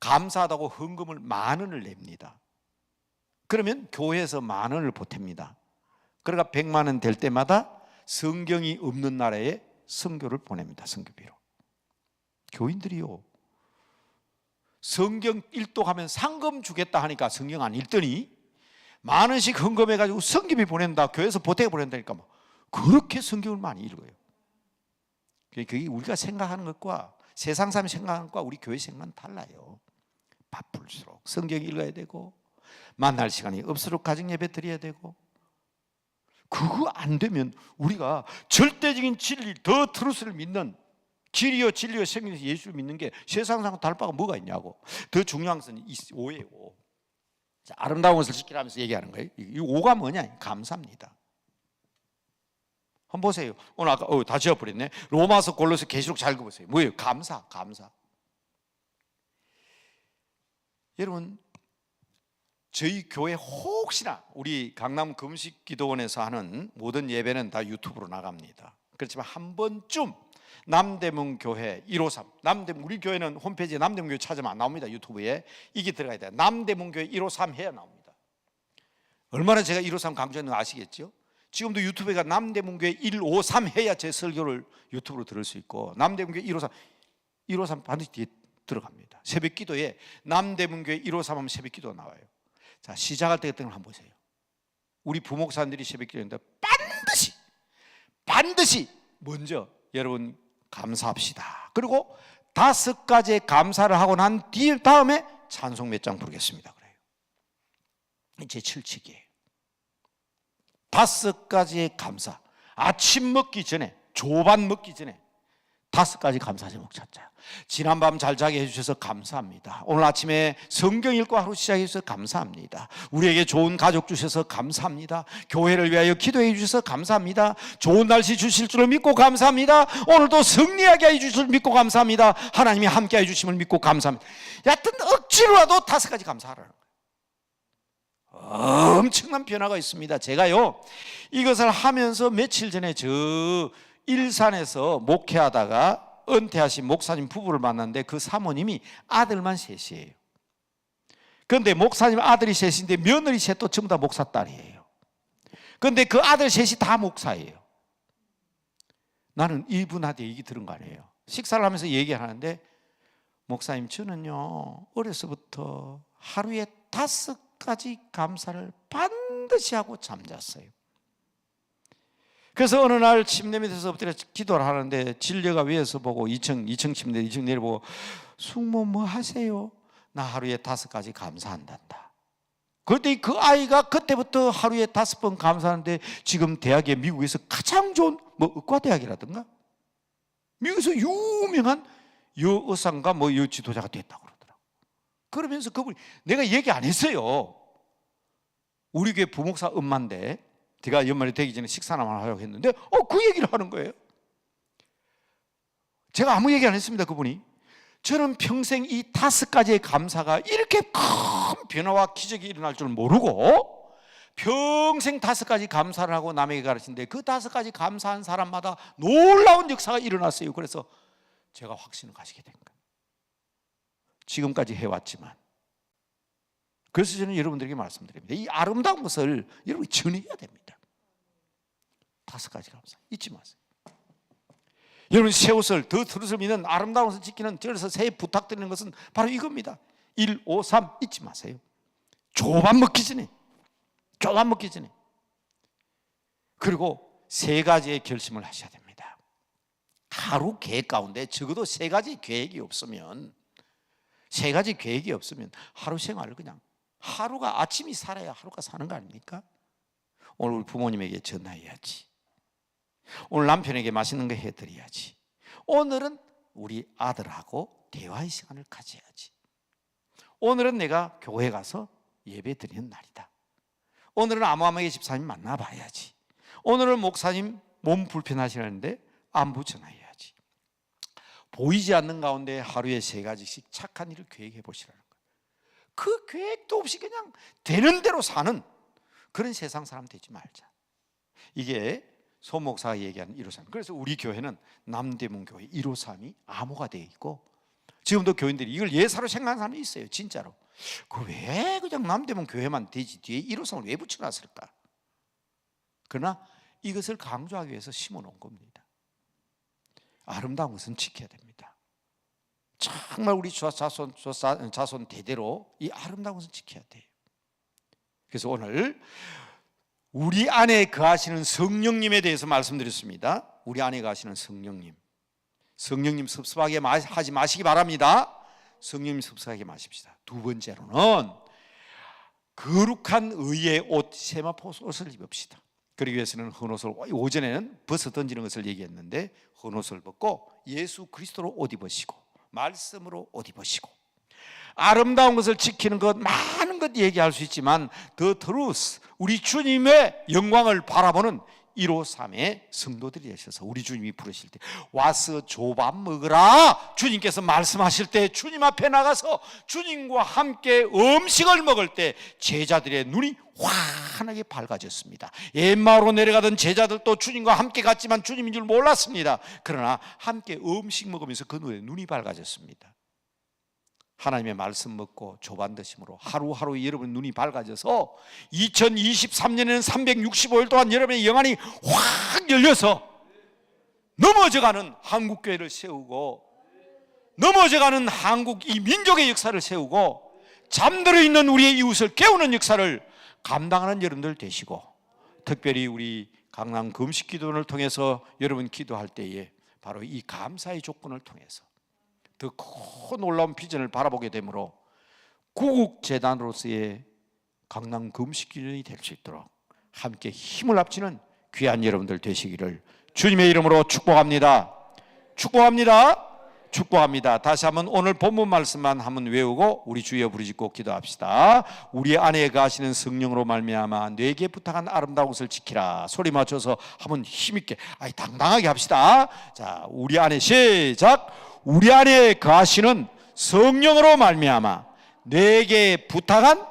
감사하다고 헌금을 10,000원을 냅니다. 그러면 교회에서 10,000원을 보탭니다. 그러니까 100만 원 될 때마다 성경이 없는 나라에 선교를 보냅니다. 선교비로. 교인들이요. 성경 일독하면 상금 주겠다 하니까 성경 안 읽더니 10,000원씩 헌금해가지고 성경비 보낸다. 교회에서 보태게 보낸다니까 뭐 그렇게 성경을 많이 읽어요. 그게 우리가 생각하는 것과 세상 사람이 생각하는 것과 우리 교회 생각은 달라요. 바쁠수록 성경 읽어야 되고 만날 시간이 없을수록 가정예배 드려야 되고 그거 안 되면 우리가 절대적인 진리 더 트루스를 믿는 길이요 진리요 생명이요 예수를 믿는 게 세상상 다를 바가 뭐가 있냐고. 더 중요한 것은 이 오예요. 자, 아름다운 것을 지키라면서 얘기하는 거예요. 이 오가 뭐냐? 감사입니다. 한번 보세요. 오늘 아까 다 지워버렸네. 로마서 골로새 계시록 잘 읽어보세요. 뭐예요? 감사. 여러분 저희 교회 혹시나 우리 강남 금식기도원에서 하는 모든 예배는 다 유튜브로 나갑니다. 그렇지만 한 번쯤 남대문교회 153 우리 교회는 홈페이지에 남대문교회 찾으면 안 나옵니다. 유튜브에 이게 들어가야 돼요. 남대문교회 153 해야 나옵니다. 얼마나 제가 153 강조했는 거 아시겠죠? 지금도 유튜브가 남대문교회 153 해야 제 설교를 유튜브로 들을 수 있고 남대문교회 153 반드시 뒤에 들어갑니다. 새벽 기도에 남대문교회 153 하면 새벽 기도가 나와요. 자, 시작할 때 같은 걸 한번 보세요. 우리 부목사님들이 새벽 기도했는데 반드시 먼저 여러분 감사합시다. 그리고 5가지의 감사를 하고 난 다음에 찬송 몇 장 부르겠습니다. 그래요. 제 철칙이에요. 5가지의 감사. 아침 먹기 전에, 조반 먹기 전에 5가지 감사 제목 찾자. 지난밤 잘 자게 해주셔서 감사합니다. 오늘 아침에 성경 읽고 하루 시작해 주셔서 감사합니다. 우리에게 좋은 가족 주셔서 감사합니다. 교회를 위하여 기도해 주셔서 감사합니다. 좋은 날씨 주실 줄을 믿고 감사합니다. 오늘도 승리하게 해 주실 줄 믿고 감사합니다. 하나님이 함께 해 주심을 믿고 감사합니다. 여하튼 억지로라도 5가지 감사하라는 거예요. 엄청난 변화가 있습니다. 제가요 이것을 하면서 며칠 전에 저 일산에서 목회하다가 은퇴하신 목사님 부부를 만났는데 그 사모님이 아들만 셋이에요. 그런데 목사님 아들이 셋인데 며느리 셋도 전부 다 목사 딸이에요. 그런데 그 아들 셋이 다 목사예요. 나는 이분한테 얘기 들은 거 아니에요. 식사를 하면서 얘기하는데 목사님 저는요 어려서부터 하루에 5가지 감사를 반드시 하고 잠잤어요. 그래서 어느 날 침대 밑에서 엎드려 기도를 하는데 진료가 위에서 보고 2층 침대 2층 내려보고 숙모 뭐 하세요? 나 하루에 5가지 감사한단다. 그런데 그 아이가 그때부터 하루에 5번 감사하는데 지금 대학에 미국에서 가장 좋은 뭐 의과대학이라든가 미국에서 유명한 여의사인가 뭐 여지도자가 됐다고 그러더라고. 그러면서 그분이 내가 얘기 안 했어요. 우리 교회 부목사 엄마인데 제가 연말이 되기 전에 식사나 하려고 했는데 그 얘기를 하는 거예요. 제가 아무 얘기 안 했습니다. 그분이. 저는 평생 이 5가지의 감사가 이렇게 큰 변화와 기적이 일어날 줄 모르고 평생 5가지 감사를 하고 남에게 가르치는데 그 5가지 감사한 사람마다 놀라운 역사가 일어났어요. 그래서 제가 확신을 가지게 된 거예요. 지금까지 해왔지만. 그래서 저는 여러분들에게 말씀드립니다. 이 아름다운 것을 여러분이 전해야 됩니다. 5가지 감사 잊지 마세요. 여러분 새 옷을 더 들옷을 믿는 아름다운 것을 지키는, 그래서 새해 부탁드리는 것은 바로 이겁니다. 1, 5, 3 잊지 마세요. 조반 먹기 전에, 조반 먹기 전에. 그리고 3가지의 결심을 하셔야 됩니다. 하루 계획 가운데 적어도 3가지 계획이 없으면, 3가지 계획이 없으면 하루 생활을 그냥, 하루가 아침이 살아야 하루가 사는 거 아닙니까? 오늘 우리 부모님에게 전화해야지, 오늘 남편에게 맛있는 거 해드려야지, 오늘은 우리 아들하고 대화의 시간을 가져야지, 오늘은 내가 교회 가서 예배 드리는 날이다, 오늘은 아무아무의 집사님 만나봐야지, 오늘은 목사님 몸 불편하시는데 안부 전화해야지. 보이지 않는 가운데 하루에 3가지씩 착한 일을 계획해 보시라는 거예요. 그 계획도 없이 그냥 되는 대로 사는 그런 세상 사람 되지 말자. 이게 소 목사가 얘기하는 153. 그래서 우리 교회는 남대문 교회 153이 암호가 되어 있고, 지금도 교인들이 이걸 예사로 생각하는 사람이 있어요. 진짜로. 왜 그냥 남대문 교회만 되지 뒤에 153을 왜 붙여놨을까? 그러나 이것을 강조하기 위해서 심어놓은 겁니다. 아름다운 것은 지켜야 됩니다. 정말 우리 자손 대대로 이 아름다운 것은 지켜야 돼요. 그래서 오늘 우리 안에 거하시는 성령님에 대해서 말씀드렸습니다. 우리 안에 거하시는 성령님, 성령님 섭섭하게 하지 마시기 바랍니다. 성령님 섭섭하게 마십시다. 2번째로는 거룩한 의의 옷, 세마포 옷을 입읍시다. 그러기 위해서는 헌옷을, 오전에는 벗어 던지는 것을 얘기했는데 헌옷을 벗고 예수 그리스도로 옷 입으시고 말씀으로 옷 입으시고, 아름다운 것을 지키는 것, 많은 것 얘기할 수 있지만 The truth, 우리 주님의 영광을 바라보는 153의 성도들이 되셔서 우리 주님이 부르실 때 와서 조밥 먹으라 주님께서 말씀하실 때 주님 앞에 나가서 주님과 함께 음식을 먹을 때 제자들의 눈이 환하게 밝아졌습니다. 엠마오로 내려가던 제자들도 주님과 함께 갔지만 주님인 줄 몰랐습니다. 그러나 함께 음식 먹으면서 그 눈이 밝아졌습니다. 하나님의 말씀 먹고 조반 드심으로 하루하루 여러분 눈이 밝아져서 2023년에는 365일 동안 여러분의 영안이 확 열려서 넘어져가는 한국교회를 세우고, 넘어져가는 한국 이 민족의 역사를 세우고, 잠들어 있는 우리의 이웃을 깨우는 역사를 감당하는 여러분들 되시고, 특별히 우리 강남 금식 기도를 통해서 여러분 기도할 때에 바로 이 감사의 조건을 통해서 더 큰 놀라운 비전을 바라보게 되므로 구국재단으로서의 강남 금식기준이 될 수 있도록 함께 힘을 합치는 귀한 여러분들 되시기를 주님의 이름으로 축복합니다. 축복합니다. 축복합니다. 다시 한번 오늘 본문 말씀만 한번 외우고 우리 주여 부르짖고 기도합시다. 우리 안에 거하시는 성령으로 말미암아 내게 부탁한 아름다운 것을 지키라. 소리 맞춰서 한번 힘있게 당당하게 합시다. 자, 우리 안에 시작. 우리 안에 거하시는 성령으로 말미암아 내게 부탁한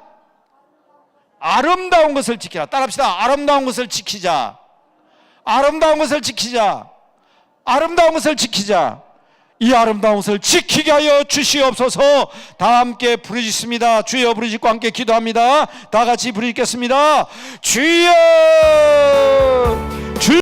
아름다운 것을 지키라. 따라합시다. 아름다운 것을 지키자. 아름다운 것을 지키자. 아름다운 것을 지키자. 이 아름다운 것을 지키게 하여 주시옵소서. 다 함께 부르짖습니다. 주여 부르짖고 함께 기도합니다. 다 같이 부르짖겠습니다. 주여